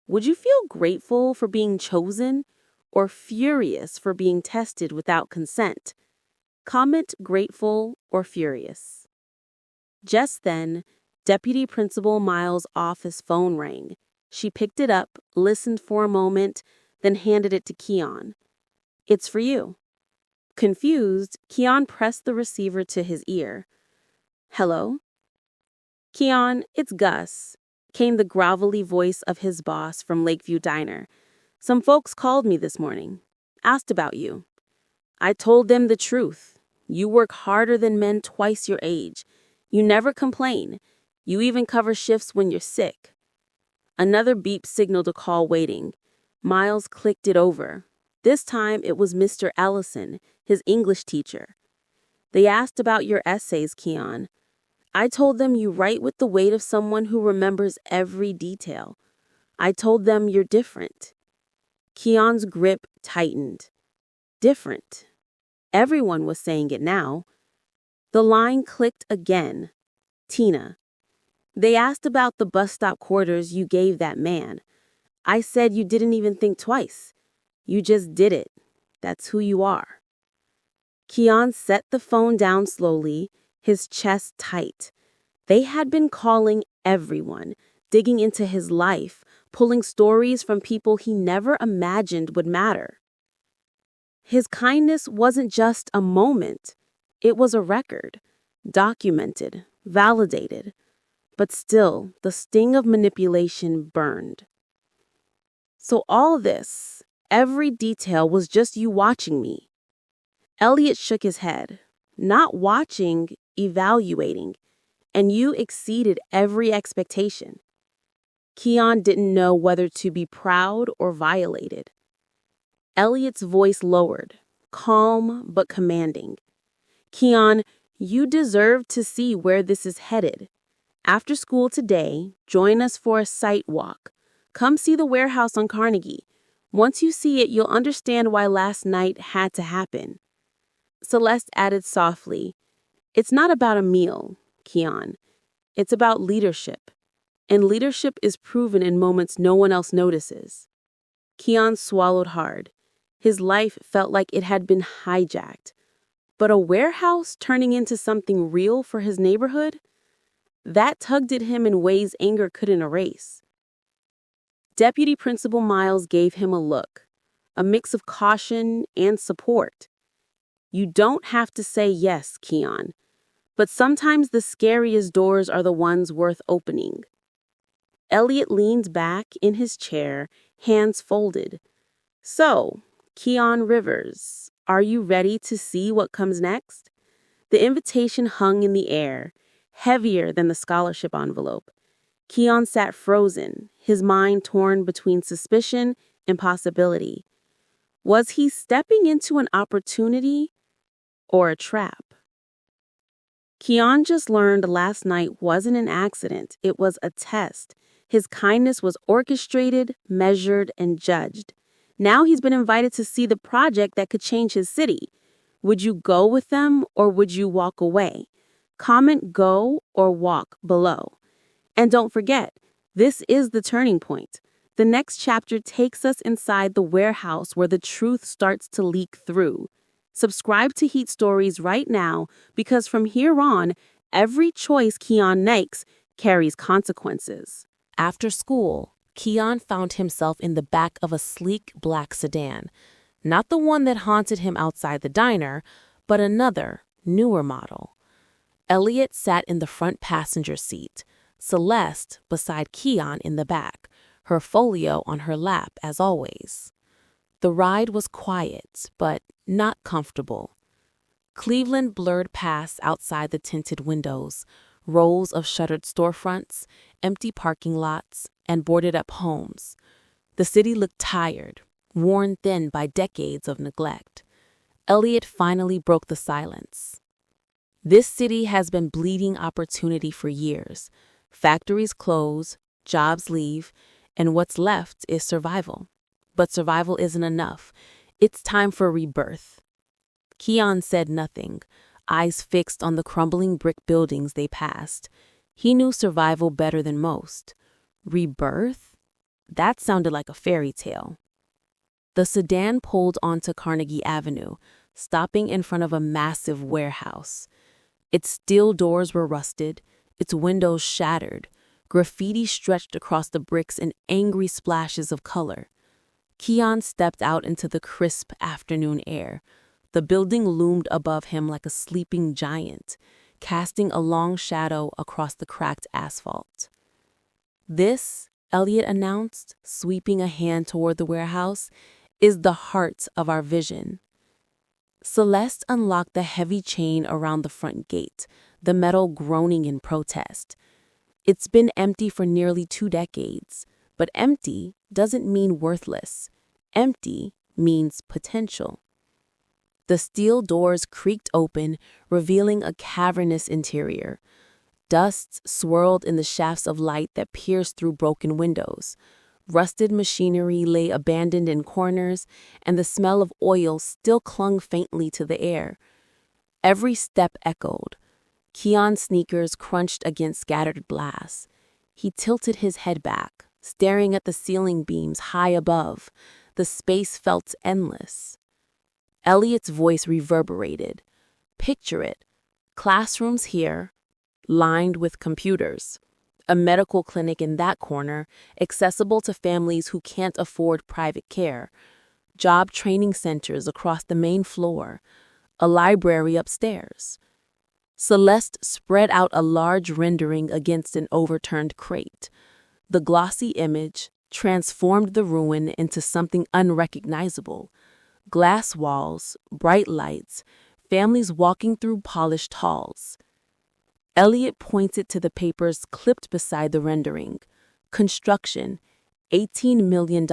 S5: Would you feel grateful for being chosen or furious for being tested without consent? Comment grateful or furious. Just then, Deputy Principal Miles' office phone rang. She picked it up, listened for a moment, then handed it to Keon. It's for you. Confused, Keon pressed the receiver to his ear. Hello? Keon, it's Gus, came the grovelly voice of his boss from Lakeview Diner. Some folks called me this morning, asked about you. I told them the truth. You work harder than men twice your age. You never complain. You even cover shifts when you're sick. Another beep signaled a call waiting. Miles clicked it over. This time it was Mr. Ellison, his English teacher. They asked about your essays, Keon. I told them you write with the weight of someone who remembers every detail. I told them you're different. Keon's grip tightened. Different. Everyone was saying it now. The line clicked again. Tina. They asked about the bus stop quarters you gave that man. I said you didn't even think twice. You just did it. That's who you are. Keon set the phone down slowly, his chest tight. They had been calling everyone, digging into his life, pulling stories from people he never imagined would matter. His kindness wasn't just a moment. It was a record, documented, validated. But still, the sting of manipulation burned. So all this, every detail was just you watching me. Elliot shook his head. Not watching, evaluating. And you exceeded every expectation. Keon didn't know whether to be proud or violated. Elliot's voice lowered, calm but commanding. Keon, you deserve to see where this is headed. After school today, join us for a site walk. Come see the warehouse on Carnegie. Once you see it, you'll understand why last night had to happen. Celeste added softly, It's not about a meal, Keon. It's about leadership. And leadership is proven in moments no one else notices. Keon swallowed hard. His life felt like it had been hijacked. But a warehouse turning into something real for his neighborhood? That tugged at him in ways anger couldn't erase. Deputy Principal Miles gave him a look, a mix of caution and support. You don't have to say yes, Keon, but sometimes the scariest doors are the ones worth opening. Elliot leaned back in his chair, hands folded. So, Keon Rivers, are you ready to see what comes next? The invitation hung in the air, heavier than the scholarship envelope. Keon sat frozen, his mind torn between suspicion and possibility. Was he stepping into an opportunity or a trap? Keon just learned last night wasn't an accident, it was a test. His kindness was orchestrated, measured, and judged. Now he's been invited to see the project that could change his city. Would you go with them or would you walk away? Comment go or walk below. And don't forget, this is the turning point. The next chapter takes us inside the warehouse where the truth starts to leak through. Subscribe to Heat Stories right now because from here on, every choice Keon makes carries consequences.
S3: After school, Keon found himself in the back of a sleek black sedan. Not the one that haunted him outside the diner, but another, newer model. Elliot sat in the front passenger seat. Celeste beside Keon in the back, her folio on her lap as always. The ride was quiet, but not comfortable. Cleveland blurred past outside the tinted windows, rows of shuttered storefronts, empty parking lots, and boarded-up homes. The city looked tired, worn thin by decades of neglect. Elliot finally broke the silence. This city has been bleeding opportunity for years. Factories close, jobs leave, and what's left is survival. But survival isn't enough. It's time for rebirth. Keon said nothing, eyes fixed on the crumbling brick buildings they passed. He knew survival better than most. Rebirth? That sounded like a fairy tale. The sedan pulled onto Carnegie Avenue, stopping in front of a massive warehouse. Its steel doors were rusted, its windows shattered. Graffiti stretched across the bricks in angry splashes of color. Keon stepped out into the crisp afternoon air. The building loomed above him like a sleeping giant, casting a long shadow across the cracked asphalt. This, Elliot announced, sweeping a hand toward the warehouse, is the heart of our vision. Celeste unlocked the heavy chain around the front gate, the metal groaning in protest. It's been empty for nearly 2 decades, but empty doesn't mean worthless. Empty means potential. The steel doors creaked open, revealing a cavernous interior. Dust swirled in the shafts of light that pierced through broken windows. Rusted machinery lay abandoned in corners, and the smell of oil still clung faintly to the air. Every step echoed. Keon's sneakers crunched against scattered glass. He tilted his head back, staring at the ceiling beams high above. The space felt endless. Elliot's voice reverberated. Picture it. Classrooms here, lined with computers. A medical clinic in that corner, accessible to families who can't afford private care. Job training centers across the main floor. A library upstairs. Celeste spread out a large rendering against an overturned crate. The glossy image transformed the ruin into something unrecognizable. Glass walls, bright lights, families walking through polished halls. Elliot pointed to the papers clipped beside the rendering. Construction, $18 million.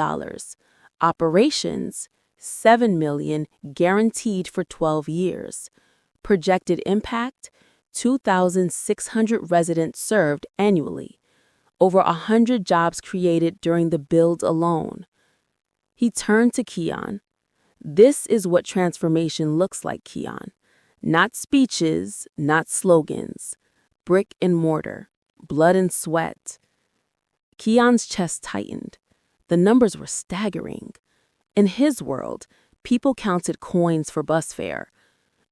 S3: Operations, $7 million guaranteed for 12 years. Projected impact, 2,600 residents served annually. Over 100 jobs created during the build alone. He turned to Keon. This is what transformation looks like, Keon. Not speeches, not slogans. Brick and mortar, blood and sweat. Keon's chest tightened. The numbers were staggering. In his world, people counted coins for bus fare.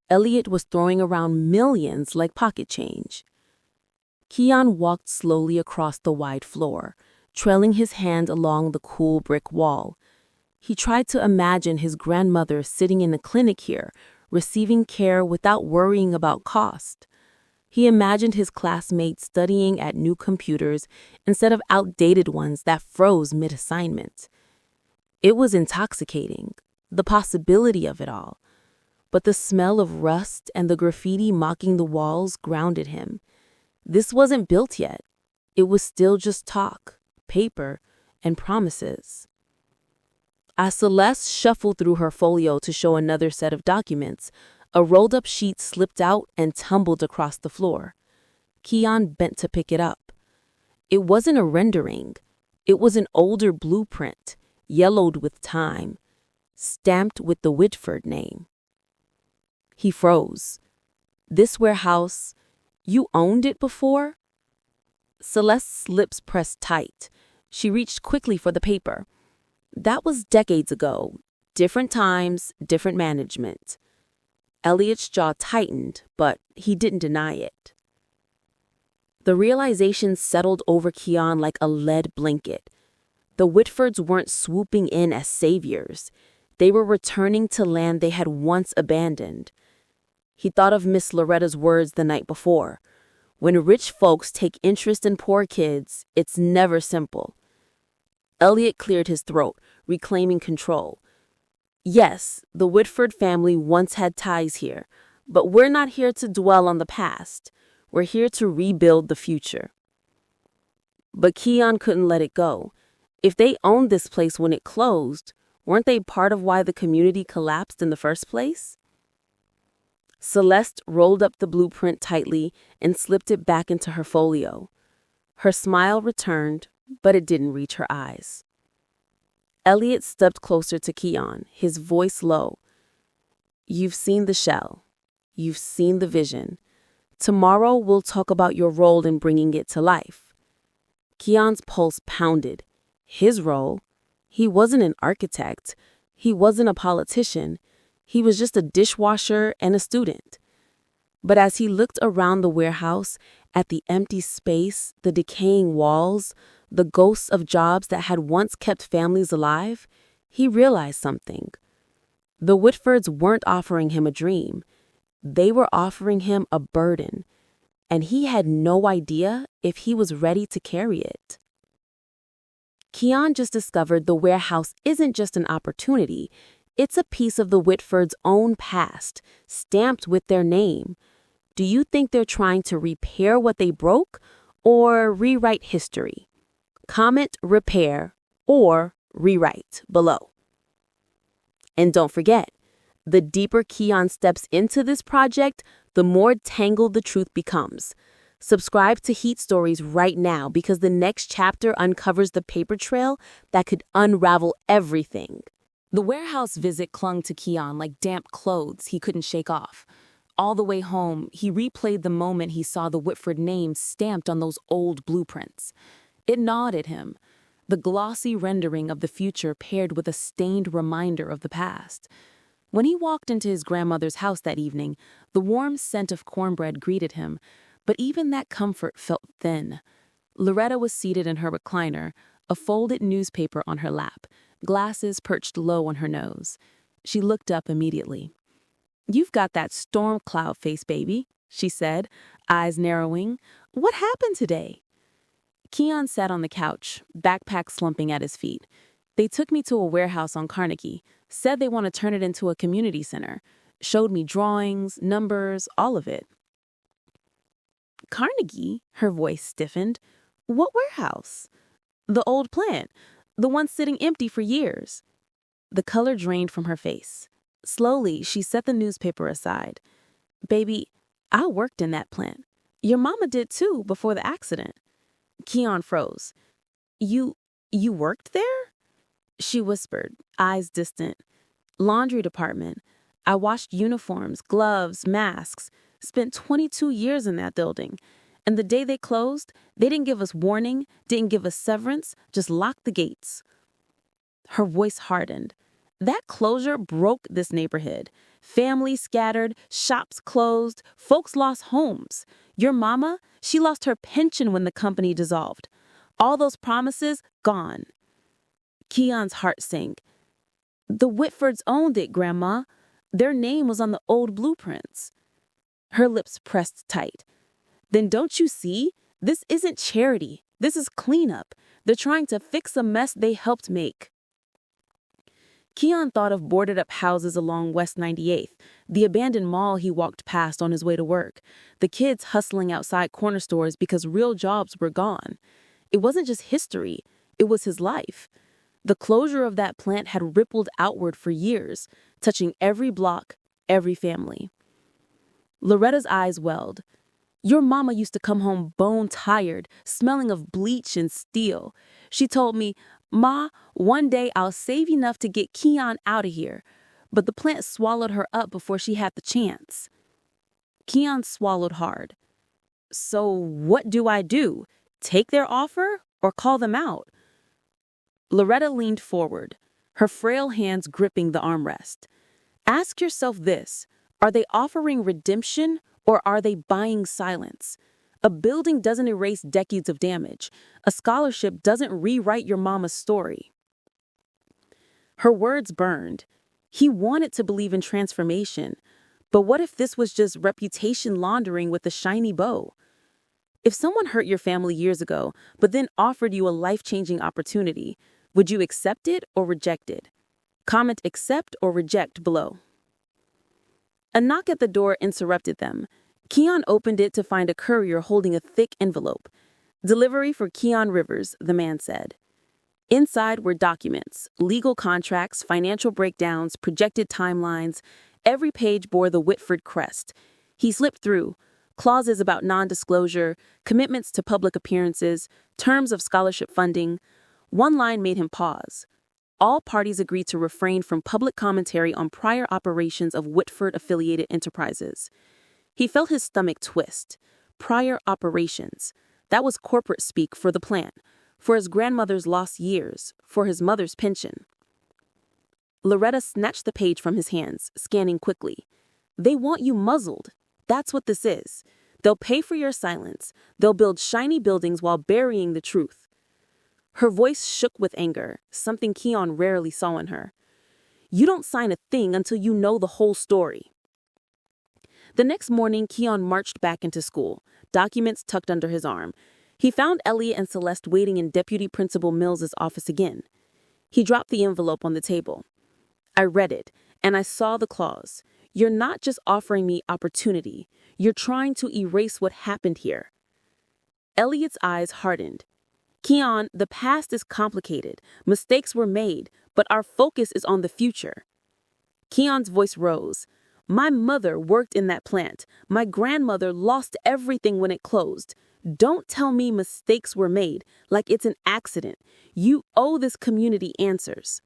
S3: Elliot was throwing around millions like pocket change. Keon walked slowly across the wide floor, trailing his hand along the cool brick wall. He tried to imagine his grandmother sitting in a clinic here, receiving care without worrying about cost. He imagined his classmates studying at new computers instead of outdated ones that froze mid-assignment. It was intoxicating, the possibility of it all. But the smell of rust and the graffiti mocking the walls grounded him. This wasn't built yet. It was still just talk, paper, and promises. As Celeste shuffled through her folio to show another set of documents, a rolled-up sheet slipped out and tumbled across the floor. Keon bent to pick it up. It wasn't a rendering. It was an older blueprint, yellowed with time, stamped with the Whitford name. He froze. This warehouse, you owned it before? Celeste's lips pressed tight. She reached quickly for the paper. That was decades ago. Different times, different management. Elliot's jaw tightened, but he didn't deny it. The realization settled over Keon like a lead blanket. The Whitfords weren't swooping in as saviors. They were returning to land they had once abandoned. He thought of Miss Loretta's words the night before.
S5: When rich folks take interest in poor kids, it's never simple. Elliot cleared his throat, reclaiming control. Yes, the Whitford family once had ties here, but we're not here to dwell on the past. We're here to rebuild the future. But Keon couldn't let it go. If they owned this place when it closed, weren't they part of why the community collapsed in the first place? Celeste rolled up the blueprint tightly and slipped it back into her folio. Her smile returned, but it didn't reach her eyes. Elliot stepped closer to Keon, his voice low. You've seen the shell. You've seen the vision. Tomorrow we'll talk about your role in bringing it to life. Keon's pulse pounded. His role? He wasn't an architect. He wasn't a politician. He was just a dishwasher and a student. But as he looked around the warehouse, at the empty space, the decaying walls, the ghosts of jobs that had once kept families alive, he realized something. The Whitfords weren't offering him a dream. They were offering him a burden, and he had no idea if he was ready to carry it. Keon just discovered the warehouse isn't just an opportunity. It's a piece of the Whitfords' own past, stamped with their name. Do you think they're trying to repair what they broke or rewrite history? Comment repair or rewrite below. And don't forget, the deeper Keon steps into this project, the more tangled the truth becomes. Subscribe to Heat Stories right now because the next chapter uncovers the paper trail that could unravel everything.
S6: The warehouse visit clung to Keon like damp clothes he couldn't shake off. All the way home, he replayed the moment he saw the Whitford name stamped on those old blueprints. It gnawed at him, the glossy rendering of the future paired with a stained reminder of the past. When he walked into his grandmother's house that evening, the warm scent of cornbread greeted him, but even that comfort felt thin. Loretta was seated in her recliner, a folded newspaper on her lap, glasses perched low on her nose. She looked up immediately. "You've got that storm cloud face, baby," she said, eyes narrowing. "What happened today?" Keon sat on the couch, backpack slumping at his feet. "They took me to a warehouse on Carnegie, said they want to turn it into a community center, showed me drawings, numbers, all of it." "Carnegie?" Her voice stiffened. "What warehouse?" "The old plant, the one sitting empty for years." The color drained from her face. Slowly, she set the newspaper aside. "Baby, I worked in that plant. Your mama did too before the accident." Keon froze. You worked there?" She whispered, eyes distant. "Laundry department. I washed uniforms, gloves, masks. Spent 22 years in that building. And the day they closed, they didn't give us warning, didn't give us severance, just locked the gates." Her voice hardened. "That closure broke this neighborhood. Families scattered, shops closed, folks lost homes. Your mama, she lost her pension when the company dissolved. All those promises, gone." Keon's heart sank. "The Whitfords owned it, Grandma. Their name was on the old blueprints." Her lips pressed tight. "Then don't you see? This isn't charity. This is cleanup. They're trying to fix a mess they helped make." Keon thought of boarded-up houses along West 98th, the abandoned mall he walked past on his way to work, the kids hustling outside corner stores because real jobs were gone. It wasn't just history, it was his life. The closure of that plant had rippled outward for years, touching every block, every family. Loretta's eyes welled. "Your mama used to come home bone-tired, smelling of bleach and steel. She told me, 'Ma, one day I'll save enough to get Keon out of here.' But the plant swallowed her up before she had the chance." Keon swallowed hard. "So what do I do? Take their offer or call them out?" Loretta leaned forward, her frail hands gripping the armrest. "Ask yourself this. Are they offering redemption or are they buying silence? A building doesn't erase decades of damage. A scholarship doesn't rewrite your mama's story." Her words burned. He wanted to believe in transformation. But what if this was just reputation laundering with a shiny bow? If someone hurt your family years ago, but then offered you a life-changing opportunity, would you accept it or reject it? Comment accept or reject below. A knock at the door interrupted them. Keon opened it to find a courier holding a thick envelope. Delivery for Keon Rivers, the man said. Inside were documents, legal contracts, financial breakdowns, projected timelines. Every page bore the Whitford crest. He slipped through. Clauses about non-disclosure, commitments to public appearances, terms of scholarship funding. One line made him pause. All parties agreed to refrain from public commentary on prior operations of Whitford-affiliated enterprises. He felt his stomach twist. Prior operations. That was corporate speak for the plant, for his grandmother's lost years, for his mother's pension. Loretta snatched the page from his hands, scanning quickly. They want you muzzled. That's what this is. They'll pay for your silence. They'll build shiny buildings while burying the truth. Her voice shook with anger, something Keon rarely saw in her. You don't sign a thing until you know the whole story. The next morning, Keon marched back into school, documents tucked under his arm. He found Elliot and Celeste waiting in Deputy Principal Mills's office again. He dropped the envelope on the table. I read it, and I saw the clause. You're not just offering me opportunity. You're trying to erase what happened here. Elliot's eyes hardened. Keon, the past is complicated. Mistakes were made, but our focus is on the future. Keon's voice rose. My mother worked in that plant. My grandmother lost everything when it closed. Don't tell me mistakes were made, like it's an accident. You owe this community answers.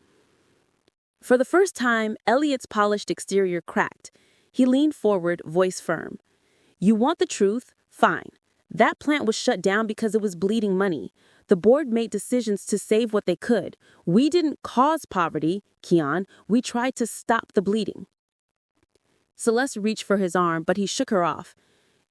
S6: For the first time, Elliot's polished exterior cracked. He leaned forward, voice firm. You want the truth? Fine. That plant was shut down because it was bleeding money. The board made decisions to save what they could. We didn't cause poverty, Keon. We tried to stop the bleeding. Celeste reached for his arm, but he shook her off.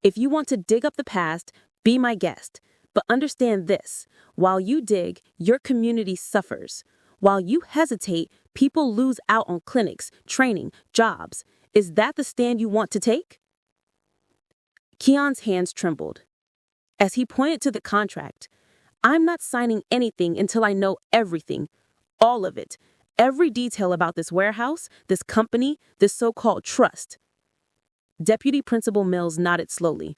S6: If you want to dig up the past, be my guest. But understand this. While you dig, your community suffers. While you hesitate, people lose out on clinics, training, jobs. Is that the stand you want to take? Keon's hands trembled. As he pointed to the contract, I'm not signing anything until I know everything. All of it. Every detail about this warehouse, this company, this so-called trust. Deputy Principal Mills nodded slowly.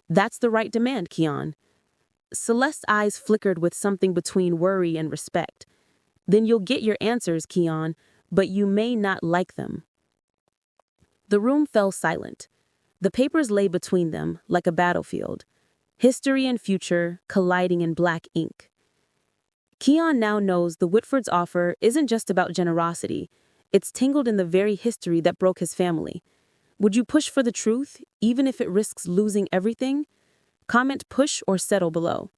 S6: That's the right demand, Keon. Celeste's eyes flickered with something between worry and respect. Then you'll get your answers, Keon, but you may not like them. The room fell silent. The papers lay between them like a battlefield. History and future colliding in black ink. Keon now knows the Whitford's offer isn't just about generosity. It's tangled in the very history that broke his family. Would you push for the truth, even if it risks losing everything? Comment push or settle below.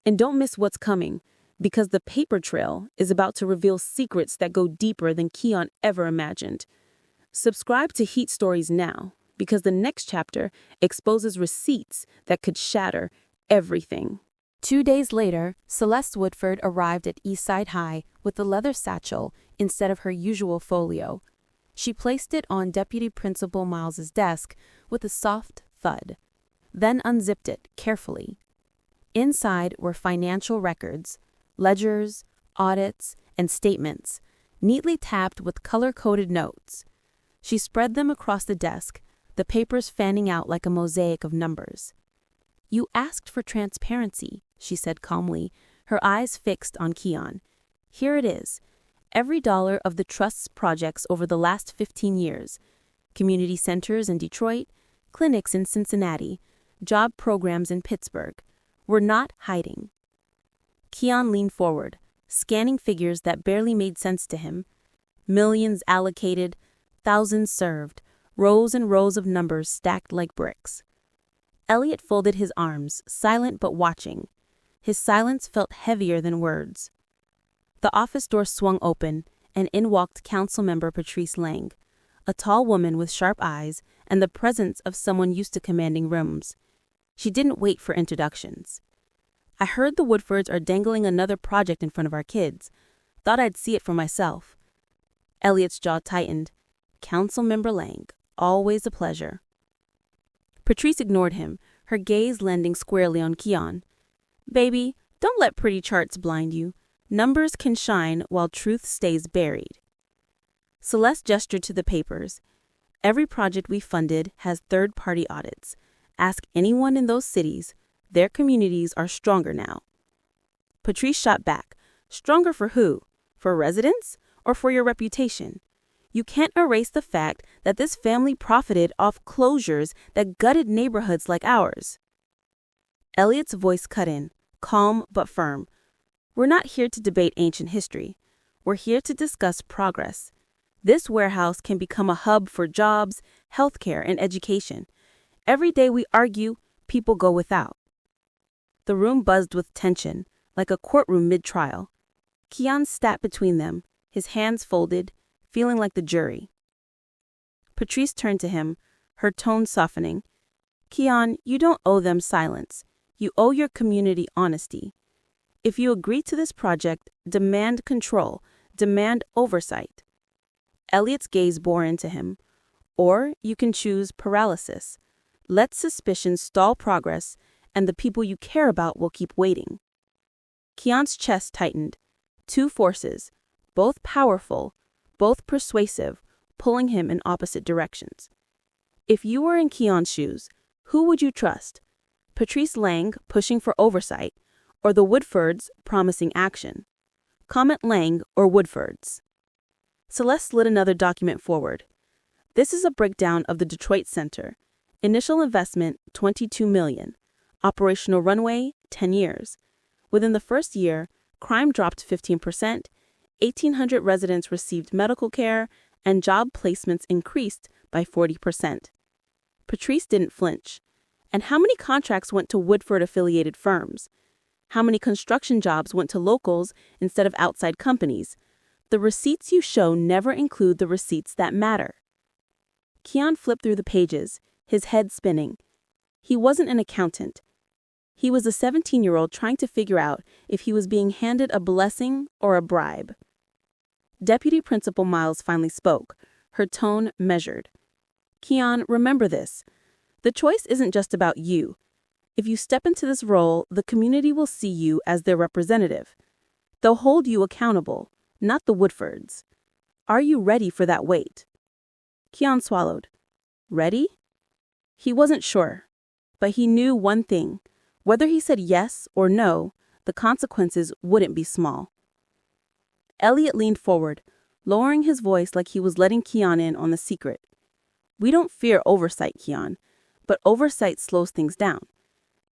S6: And don't miss what's coming, because the paper trail is about to reveal secrets that go deeper than Keon ever imagined. Subscribe to Heat Stories now, because the next chapter exposes receipts that could shatter everything.
S3: 2 days later, Celeste Woodford arrived at Eastside High with a leather satchel instead of her usual folio. She placed it on Deputy Principal Miles's desk with a soft thud, then unzipped it carefully. Inside were financial records, ledgers, audits, and statements, neatly tabbed with color-coded notes. She spread them across the desk, the papers fanning out like a mosaic of numbers. You asked for transparency, she said calmly, her eyes fixed on Keon. Here it is. Every dollar of the Trust's projects over the last 15 years. Community centers in Detroit, clinics in Cincinnati, job programs in Pittsburgh. We're not hiding. Keon leaned forward, scanning figures that barely made sense to him. Millions allocated, thousands served, rows and rows of numbers stacked like bricks. Elliot folded his arms, silent but watching. His silence felt heavier than words. The office door swung open, and in walked Councilmember Patrice Lang, a tall woman with sharp eyes and the presence of someone used to commanding rooms. She didn't wait for introductions. I heard the Woodfords are dangling another project in front of our kids. Thought I'd see it for myself. Elliot's jaw tightened. Councilmember Lang, always a pleasure. Patrice ignored him,
S5: her gaze landing squarely on Keon. Baby, don't let pretty charts blind you. Numbers can shine while truth stays buried. Celeste gestured to the papers. Every project we funded has third-party audits. Ask anyone in those cities. Their communities are stronger now. Patrice shot back. Stronger for who? For residents? Or for your reputation? You can't erase the fact that this family profited off closures that gutted neighborhoods like ours. Elliot's voice cut in, calm but firm. We're not here to debate ancient history. We're here to discuss progress. This warehouse can become a hub for jobs, healthcare, and education. Every day we argue, people go without. The room buzzed with tension, like a courtroom mid-trial. Keon sat between them, his hands folded, feeling like the jury. Patrice turned to him, her tone softening. Keon, you don't owe them silence. You owe your community honesty. If you agree to this project, demand control, demand oversight. Elliot's gaze bore into him. Or you can choose paralysis. Let suspicion stall progress, and the people you care about will keep waiting. Keon's chest tightened. Two forces, both powerful, both persuasive, pulling him in opposite directions. If you were in Keon's shoes, who would you trust? Patrice Lang pushing for oversight, or the Woodfords promising action? Comment Lang or Woodfords. Celeste slid another document forward. This is a breakdown of the Detroit Center. Initial investment, $22 million. Operational runway, 10 years. Within the first year, crime dropped 15%, 1,800 residents received medical care, and job placements increased by 40%. Patrice didn't flinch. And how many contracts went to Woodford-affiliated firms? How many construction jobs went to locals instead of outside companies? The receipts you show never include the receipts that matter. Keon flipped through the pages, his head spinning. He wasn't an accountant. He was a 17-year-old trying to figure out if he was being handed a blessing or a bribe. Deputy Principal Miles finally spoke, her tone measured. Keon, remember this. The choice isn't just about you. If you step into this role, the community will see you as their representative. They'll hold you accountable, not the Woodfords. Are you ready for that weight? Keon swallowed. Ready? He wasn't sure, but he knew one thing. Whether he said yes or no, the consequences wouldn't be small. Elliot leaned forward, lowering his voice like he was letting Keon in on the secret. We don't fear oversight, Keon, but oversight slows things down.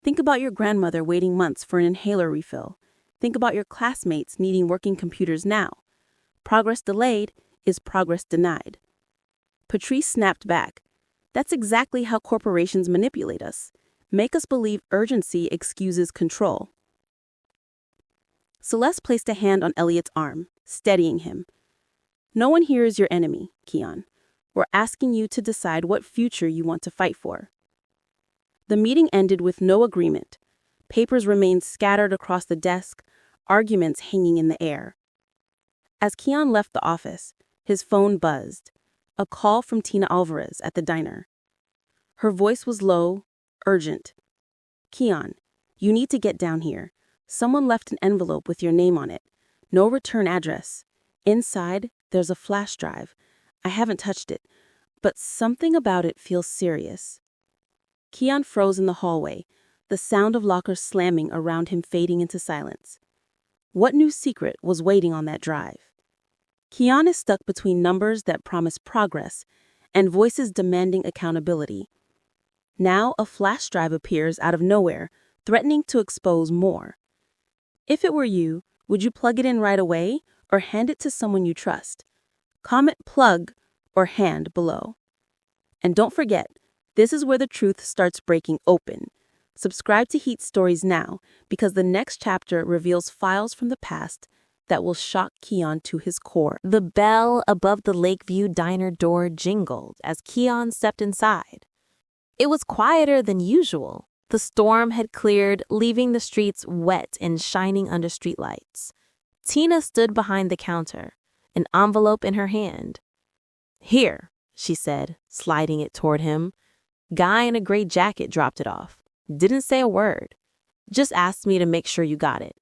S5: Think about your grandmother waiting months for an inhaler refill. Think about your classmates needing working computers now. Progress delayed is progress denied. Patrice snapped back. That's exactly how corporations manipulate us. Make us believe urgency excuses control. Celeste placed a hand on Elliot's arm, steadying him. No one here is your enemy, Keon. We're asking you to decide what future you want to fight for. The meeting ended with no agreement. Papers remained scattered across the desk, arguments hanging in the air. As Keon left the office, his phone buzzed. A call from Tina Alvarez at the diner. Her voice was low, urgent. Keon, you need to get down here. Someone left an envelope with your name on it. No return address. Inside, there's a flash drive. I haven't touched it, but something about it feels serious. Keon froze in the hallway, the sound of lockers slamming around him fading into silence. What new secret was waiting on that drive? Keon is stuck between numbers that promise progress and voices demanding accountability. Now a flash drive appears out of nowhere, threatening to expose more. If it were you, would you plug it in right away or hand it to someone you trust? Comment plug or hand below. And don't forget, this is where the truth starts breaking open. Subscribe to Heat Stories now, because the next chapter reveals files from the past that will shock Keon to his core.
S3: The bell above the Lakeview Diner door jingled as Keon stepped inside. It was quieter than usual. The storm had cleared, leaving the streets wet and shining under streetlights. Tina stood behind the counter, an envelope in her hand. "Here," she said, sliding it toward him. Guy in a gray jacket dropped it off.
S6: Didn't say a word. Just asked me to make sure you got it.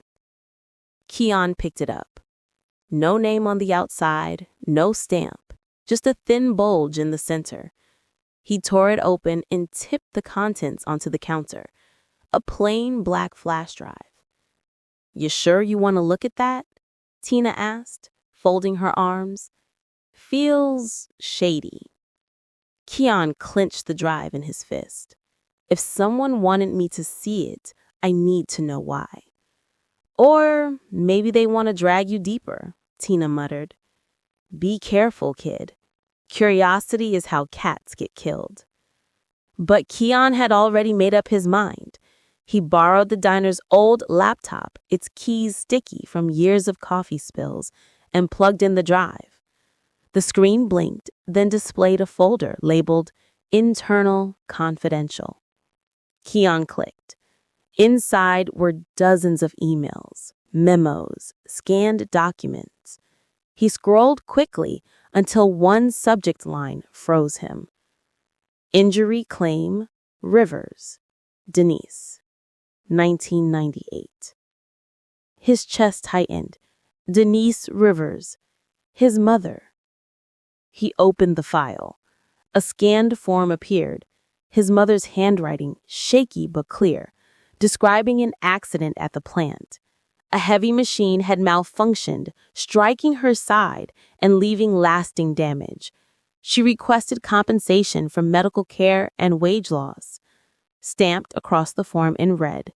S6: Keon picked it up. No name on the outside, no stamp, just a thin bulge in the center. He tore it open and tipped the contents onto the counter. A plain black flash drive. You sure you want to look at that? Tina asked, folding her arms. Feels shady. Keon clenched the drive in his fist. If someone wanted me to see it, I need to know why. Or maybe they want to drag you deeper, Tina muttered. Be careful, kid. Curiosity is how cats get killed. But Keon had already made up his mind. He borrowed the diner's old laptop, its keys sticky from years of coffee spills, and plugged in the drive. The screen blinked, then displayed a folder labeled Internal Confidential. Keon clicked. Inside were dozens of emails, memos, scanned documents. He scrolled quickly until one subject line froze him. Injury claim, Rivers, Denise, 1998. His chest tightened. Denise Rivers, his mother. He opened the file. A scanned form appeared, his mother's handwriting shaky but clear, describing an accident at the plant. A heavy machine had malfunctioned, striking her side and leaving lasting damage. She requested compensation for medical care and wage loss. Stamped across the form in red,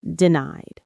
S6: denied.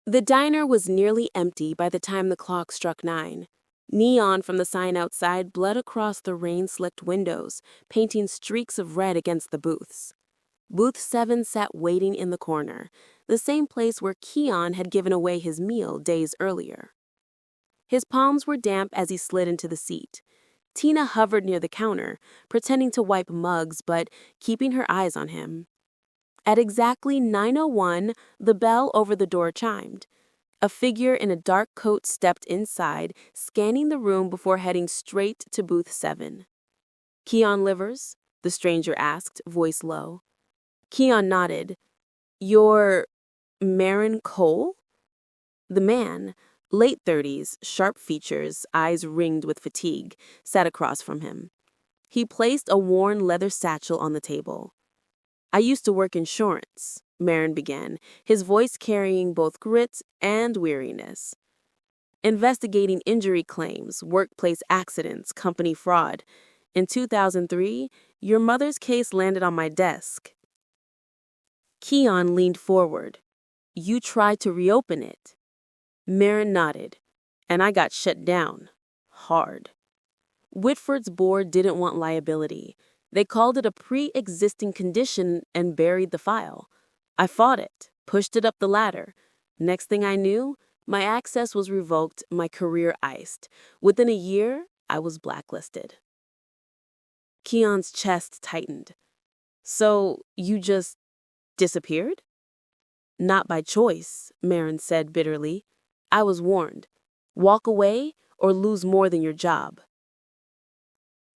S3: The diner was nearly empty by the time the clock struck 9. Neon from the sign outside bled across the rain-slicked windows, painting streaks of red against the booths. Booth 7 sat waiting in the corner, the same place where Keon had given away his meal days earlier. His palms were damp as he slid into the seat. Tina hovered near the counter, pretending to wipe mugs but keeping her eyes on him. At exactly 9:01, the bell over the door chimed. A figure in a dark coat stepped inside, scanning the room before heading straight to booth 7. Keon Livers? The stranger asked, voice low. Keon nodded. You're Marin Cole? The man, late 30s, sharp features, eyes ringed with fatigue, sat across from him. He placed a worn leather satchel on the table. I used to work insurance, Marin began, his voice carrying both grit and weariness. Investigating injury claims, workplace accidents, company fraud. In 2003, your mother's case landed on my desk. Keon leaned forward. You tried to reopen it. Marin nodded, and I got shut down. Hard. Whitford's board didn't want liability. They called it a pre-existing condition and buried the file. I fought it, pushed it up the ladder. Next thing I knew, my access was revoked, my career iced. Within a year, I was blacklisted. Keon's chest tightened. So, you just disappeared? Not by choice, Marin said bitterly. I was warned. Walk away or lose more than your job.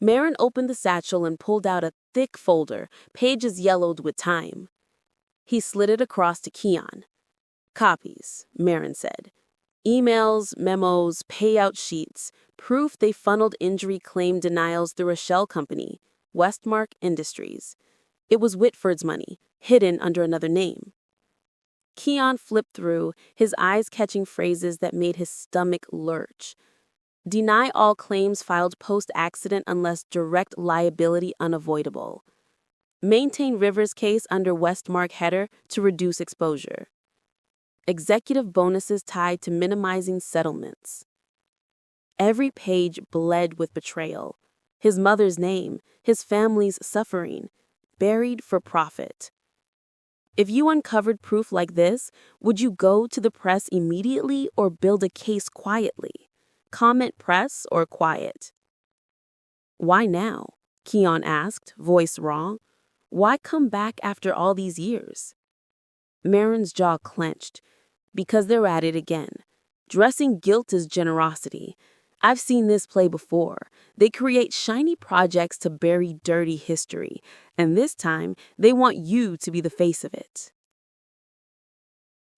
S3: Marin opened the satchel and pulled out a thick folder, pages yellowed with time. He slid it across to Keon. Copies, Marin said. Emails, memos, payout sheets, proof they funneled injury claim denials through a shell company, Westmark Industries.
S5: It was Whitford's money, hidden under another name. Keon flipped through, his eyes catching phrases that made his stomach lurch. Deny all claims filed post-accident unless direct liability unavoidable. Maintain Rivers' case under Westmark header to reduce exposure. Executive bonuses tied to minimizing settlements. Every page bled with betrayal. His mother's name, his family's suffering, buried for profit. If you uncovered proof like this, would you go to the press immediately or build a case quietly? Comment press or quiet? Why now? Keon asked, voice raw. Why come back after all these years? Marin's jaw clenched. Because they're at it again. Dressing guilt as generosity. I've seen this play before. They create shiny projects to bury dirty history, and this time they want you to be the face of it.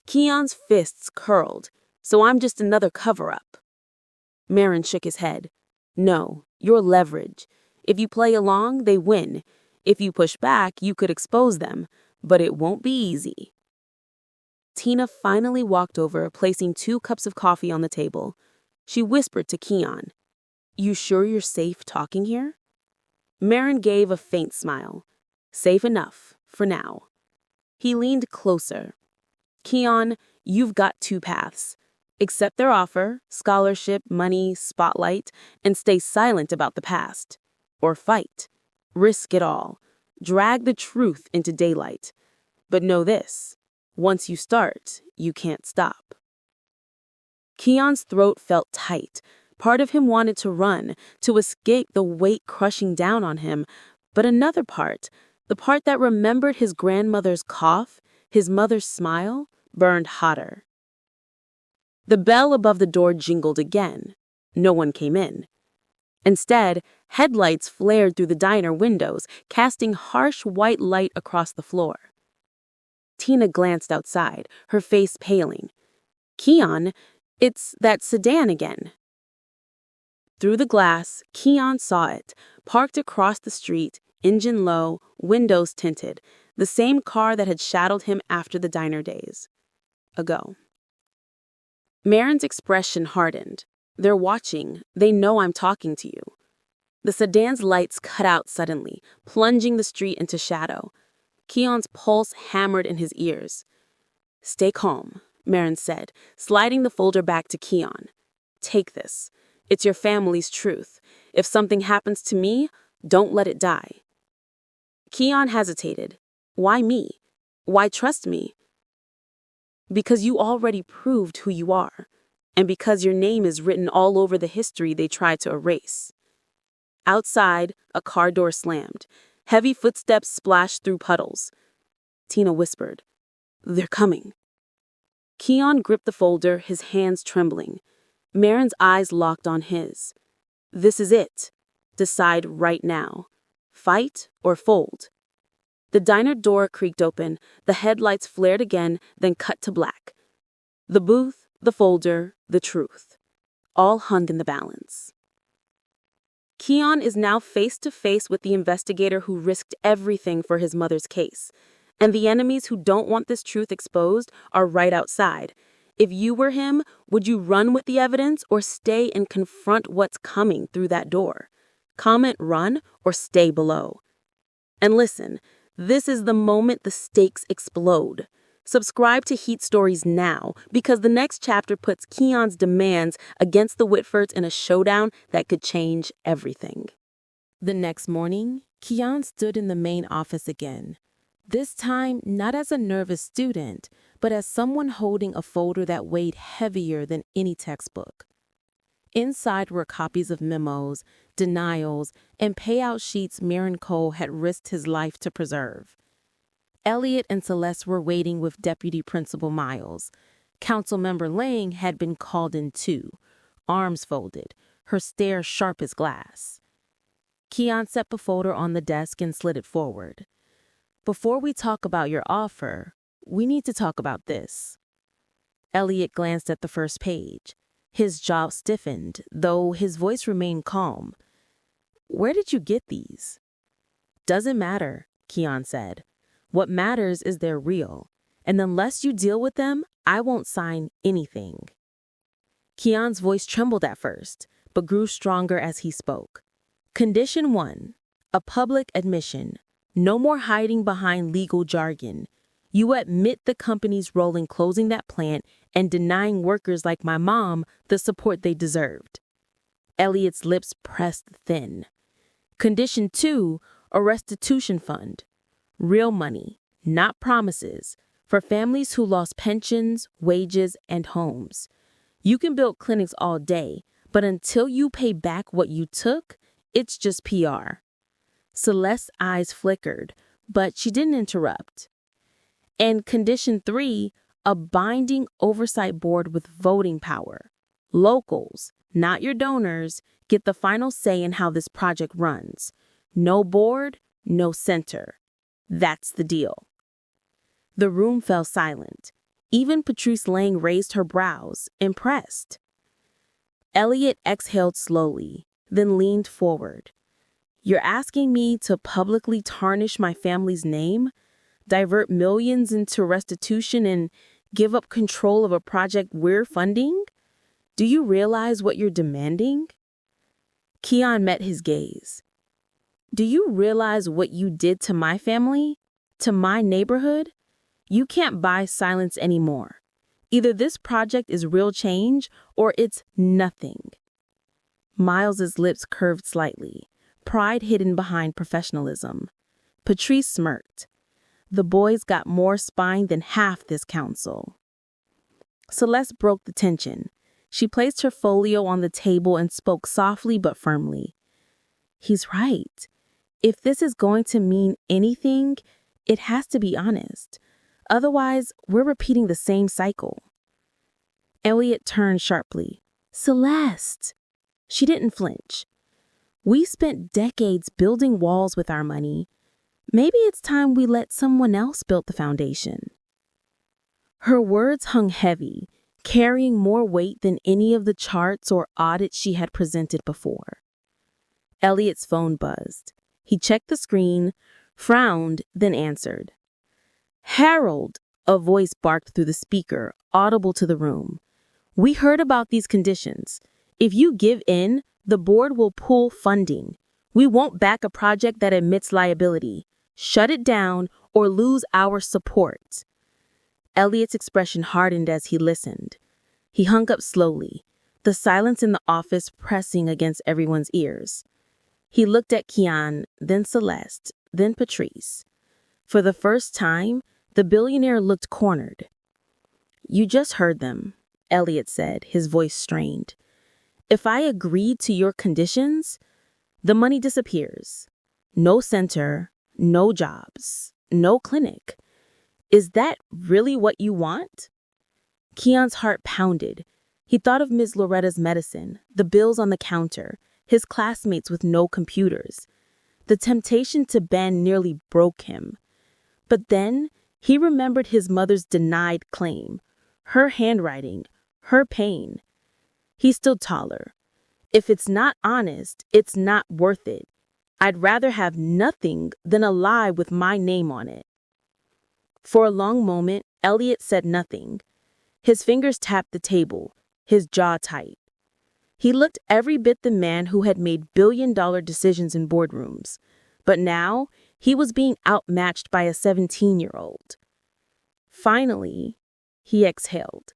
S5: Keon's fists curled. So I'm just another cover-up. Marin shook his head. No, you're leverage. If you play along, they win. If you push back, you could expose them, but it won't be easy. Tina finally walked over, placing 2 cups of coffee on the table. She whispered to Keon, "You sure you're safe talking here?" Marin gave a faint smile. Safe enough, for now. He leaned closer. Keon, you've got 2 paths. Accept their offer, scholarship, money, spotlight, and stay silent about the past. Or fight. Risk it all. Drag the truth into daylight. But know this, once you start, you can't stop. Keon's throat felt tight. Part of him wanted to run, to escape the weight crushing down on him, but another part, the part that remembered his grandmother's cough, his mother's smile, burned hotter. The bell above the door jingled again. No one came in. Instead, headlights flared through the diner windows, casting harsh white light across the floor. Tina glanced outside, her face paling. Keon, it's that sedan again. Through the glass, Keon saw it, parked across the street, engine low, windows tinted, the same car that had shadowed him after the diner days. Ago. Marin's expression hardened. They're watching. They know I'm talking to you. The sedan's lights cut out suddenly, plunging the street into shadow. Keon's pulse hammered in his ears. Stay calm, Marin said, sliding the folder back to Keon. Take this. It's your family's truth. If something happens to me, don't let it die. Keon hesitated. Why me? Why trust me? Because you already proved who you are, and because your name is written all over the history they tried to erase. Outside, a car door slammed. Heavy footsteps splashed through puddles. Tina whispered, "They're coming." Keon gripped the folder, his hands trembling. Marin's eyes locked on his. This is it. Decide right now. Fight or fold. The diner door creaked open, the headlights flared again, then cut to black. The booth, the folder, the truth. All hung in the balance. Keon is now face to face with the investigator who risked everything for his mother's case. And the enemies who don't want this truth exposed are right outside. If you were him, would you run with the evidence or stay and confront what's coming through that door? Comment run or stay below. And listen, this is the moment the stakes explode. Subscribe to Heat Stories now, because the next chapter puts Keon's demands against the Whitfords in a showdown that could change everything.
S6: The next morning, Keon stood in the main office again. This time, not as a nervous student, but as someone holding a folder that weighed heavier than any textbook. Inside were copies of memos, denials, and payout sheets Marin Cole had risked his life to preserve. Elliot and Celeste were waiting with Deputy Principal Miles. Councilmember Lang had been called in too, arms folded, her stare sharp as glass. Keon set the folder on the desk and slid it forward. Before we talk about your offer, we need to talk about this. Elliot glanced at the first page. His jaw stiffened, though his voice remained calm. Where did you get these? Doesn't matter, Keon said. "What matters is they're real. And unless you deal with them, I won't sign anything." Keon's voice trembled at first, but grew stronger as he spoke. Condition 1, a public admission. No more hiding behind legal jargon. You admit the company's role in closing that plant and denying workers like my mom the support they deserved. Elliot's lips pressed thin. Condition 2, a restitution fund. Real money, not promises, for families who lost pensions, wages, and homes. You can build clinics all day, but until you pay back what you took, it's just PR. Celeste's eyes flickered, but she didn't interrupt. And condition 3, a binding oversight board with voting power. Locals, not your donors, get the final say in how this project runs. No board, no center. That's the deal. The room fell silent. Even Patrice Lang raised her brows, impressed. Elliot exhaled slowly, then leaned forward. "You're asking me to publicly tarnish my family's name, divert millions into restitution, and give up control of a project we're funding? Do you realize what you're demanding?" Keon met his gaze. "Do you realize what you did to my family? To my neighborhood? You can't buy silence anymore. Either this project is real change or it's nothing." Miles's lips curved slightly, pride hidden behind professionalism. Patrice smirked. The boys got more spine than half this council. Celeste broke the tension. She placed her folio on the table and spoke softly but firmly. "He's right. If this is going to mean anything, it has to be honest. Otherwise, we're repeating the same cycle." Elliot turned sharply. "Celeste!" She didn't flinch. "We spent decades building walls with our money. Maybe it's time we let someone else build the foundation." Her words hung heavy, carrying more weight than any of the charts or audits she had presented before. Elliot's phone buzzed. He checked the screen, frowned, then answered. "Harold," a voice barked through the speaker, audible to the room. "We heard about these conditions. If you give in, the board will pull funding. We won't back a project that admits liability. Shut it down or lose our support." Elliot's expression hardened as he listened. He hung up slowly, the silence in the office pressing against everyone's ears. He looked at Keon, then Celeste, then Patrice. For the first time, the billionaire looked cornered. "You just heard them," Elliot said, his voice strained. "If I agree to your conditions, the money disappears. No center, no jobs, no clinic. Is that really what you want?" Keon's heart pounded. He thought of Ms. Loretta's medicine, the bills on the counter, his classmates with no computers. The temptation to bend nearly broke him. But then he remembered his mother's denied claim, her handwriting, her pain. He stood taller. "If it's not honest, it's not worth it. I'd rather have nothing than a lie with my name on it." For a long moment, Elliot said nothing. His fingers tapped the table, his jaw tight. He looked every bit the man who had made billion-dollar decisions in boardrooms. But now, he was being outmatched by a 17-year-old. Finally, he exhaled.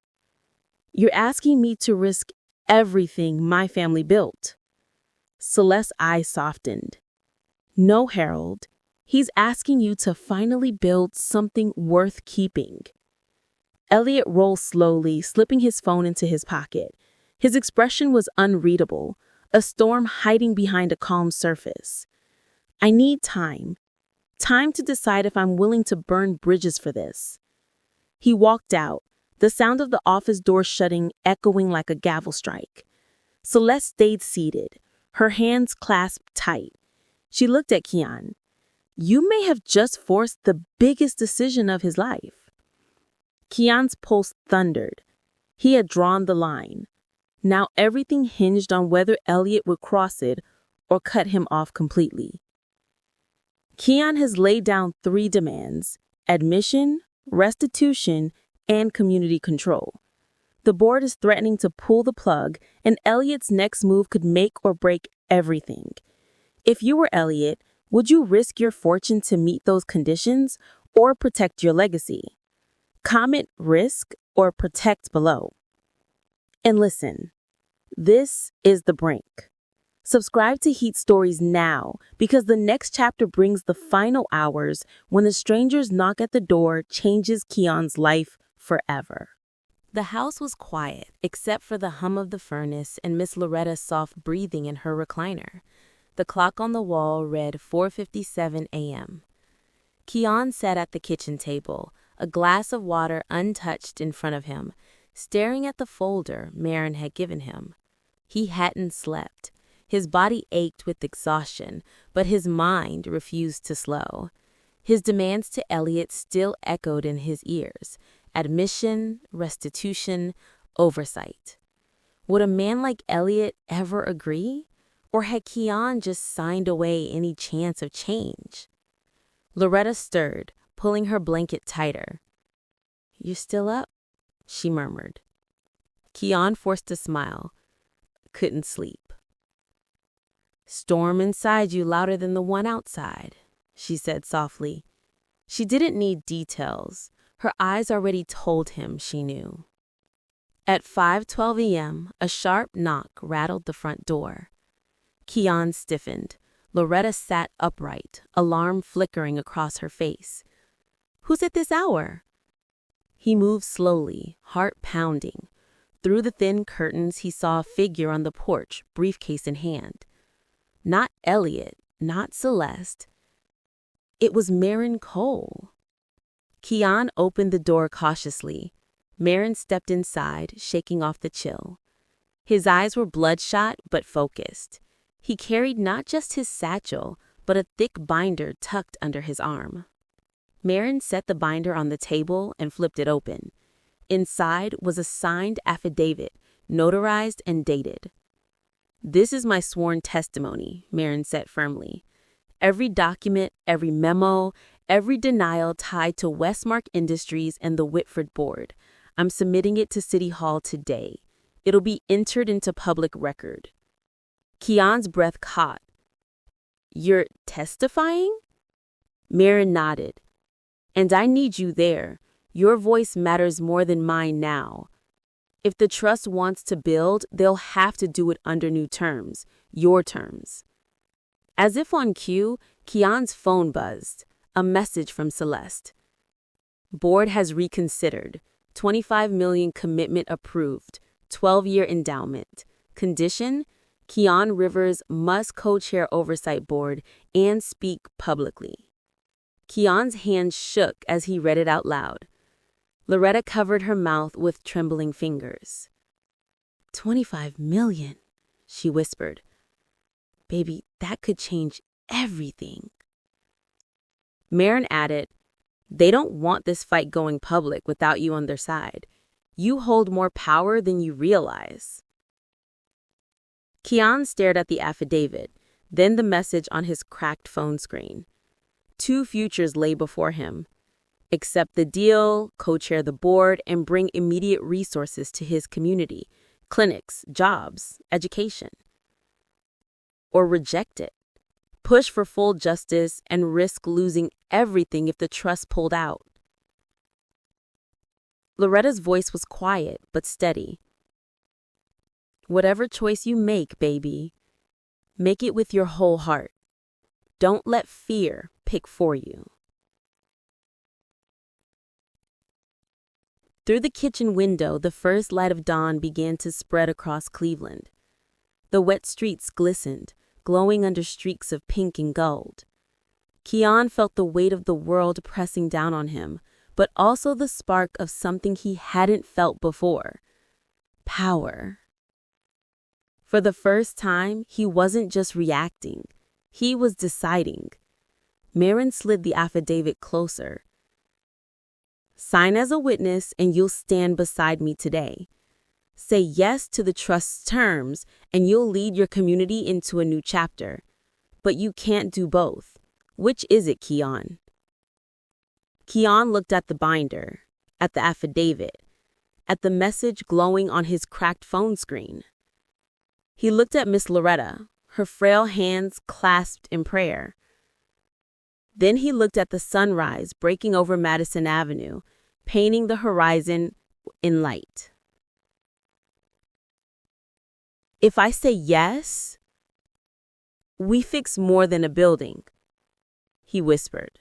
S6: "You're asking me to risk everything my family built." Celeste's eyes softened. "No, Harold. He's asking you to finally build something worth keeping." Elliot rolled slowly, slipping his phone into his pocket. His expression was unreadable, a storm hiding behind a calm surface. "I need time. Time to decide if I'm willing to burn bridges for this." He walked out, the sound of the office door shutting echoing like a gavel strike. Celeste stayed seated, her hands clasped tight. She looked at Keon. "You may have just forced the biggest decision of his life." Keon's pulse thundered. He had drawn the line. Now everything hinged on whether Elliot would cross it or cut him off completely. Keon has laid down 3 demands: admission, restitution, and community control. The board is threatening to pull the plug, and Elliot's next move could make or break everything. If you were Elliot, would you risk your fortune to meet those conditions or protect your legacy? Comment risk or protect below. And listen, this is The Brink. Subscribe to Heat Stories now, because the next chapter brings the final hours when the stranger's knock at the door changes Keon's life forever. The house was quiet, except for the hum of the furnace and Miss Loretta's soft breathing in her recliner. The clock on the wall read 4:57 a.m. Keon sat at the kitchen table, a glass of water untouched in front of him, staring at the folder Marin had given him. He hadn't slept. His body ached with exhaustion, but his mind refused to slow. His demands to Elliot still echoed in his ears: admission, restitution, oversight. Would a man like Elliot ever agree? Or had Keon just signed away any chance of change? Loretta stirred, pulling her blanket tighter. "You still up?" she murmured. Keon forced a smile. "Couldn't sleep." "Storm inside you louder than the one outside," she said softly. She didn't need details. Her eyes already told him she knew. At 5:12 a.m., a sharp knock rattled the front door. Keon stiffened. Loretta sat upright, alarm flickering across her face. "Who's at this hour?" He moved slowly, heart pounding. Through the thin curtains, he saw a figure on the porch, briefcase in hand. Not Elliot, not Celeste. It was Marin Cole. Keon opened the door cautiously. Marin stepped inside, shaking off the chill. His eyes were bloodshot but focused. He carried not just his satchel, but a thick binder tucked under his arm. Marin set the binder on the table and flipped it open. Inside was a signed affidavit, notarized and dated. "This is my sworn testimony," Marin said firmly. "Every document, every memo, every denial tied to Westmark Industries and the Whitford Board. I'm submitting it to City Hall today. It'll be entered into public record." Keon's breath caught. "You're testifying?" Marin nodded. "And I need you there. Your voice matters more than mine now. If the trust wants to build, they'll have to do it under new terms, your terms." As if on cue, Keon's phone buzzed. A message from Celeste. "Board has reconsidered. $25 million commitment approved. 12-year endowment. Condition: Keon Rivers must co-chair Oversight Board and speak publicly." Keon's hand shook as he read it out loud. Loretta covered her mouth with trembling fingers. $25 million, she whispered. "Baby, that could change everything." Marin added, "They don't want this fight going public without you on their side. You hold more power than you realize." Keon stared at the affidavit, then the message on his cracked phone screen. 2 futures lay before him: accept the deal, co-chair the board, and bring immediate resources to his community, clinics, jobs, education. Or reject it, push for full justice, and risk losing everything if the trust pulled out. Loretta's voice was quiet but steady. "Whatever choice you make, baby, make it with your whole heart. Don't let fear pick for you." Through the kitchen window, the first light of dawn began to spread across Cleveland. The wet streets glistened, glowing under streaks of pink and gold. Keon felt the weight of the world pressing down on him, but also the spark of something he hadn't felt before: power. For the first time, he wasn't just reacting. He was deciding. Marin slid the affidavit closer. "Sign as a witness and you'll stand beside me today. Say yes to the trust's terms and you'll lead your community into a new chapter. But you can't do both.
S5: Which is it, Keon? Keon looked at the binder, at the affidavit, at the message glowing on his cracked phone screen. He looked at Miss Loretta, her frail hands clasped in prayer. Then he looked at the sunrise breaking over Madison Avenue, painting the horizon in light. If I say yes, we fix more than a building, he whispered.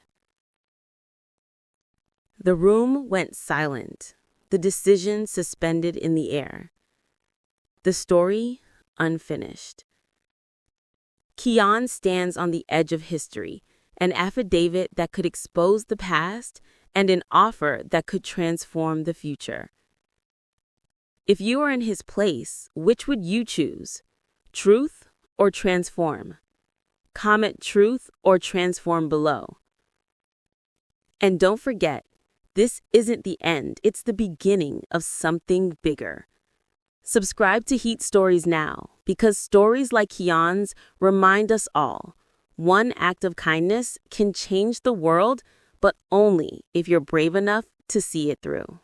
S5: The room went silent, the decision suspended in the air. The story unfinished. Keon stands on the edge of history, an affidavit that could expose the past and an offer that could transform the future. If you were in his place, which would you choose? Truth or transform? Comment truth or transform below. And don't forget, this isn't the end, it's the beginning of something bigger. Subscribe to Heat Stories now, because stories like Keon's remind us all, one act of kindness can change the world, but only if you're brave enough to see it through.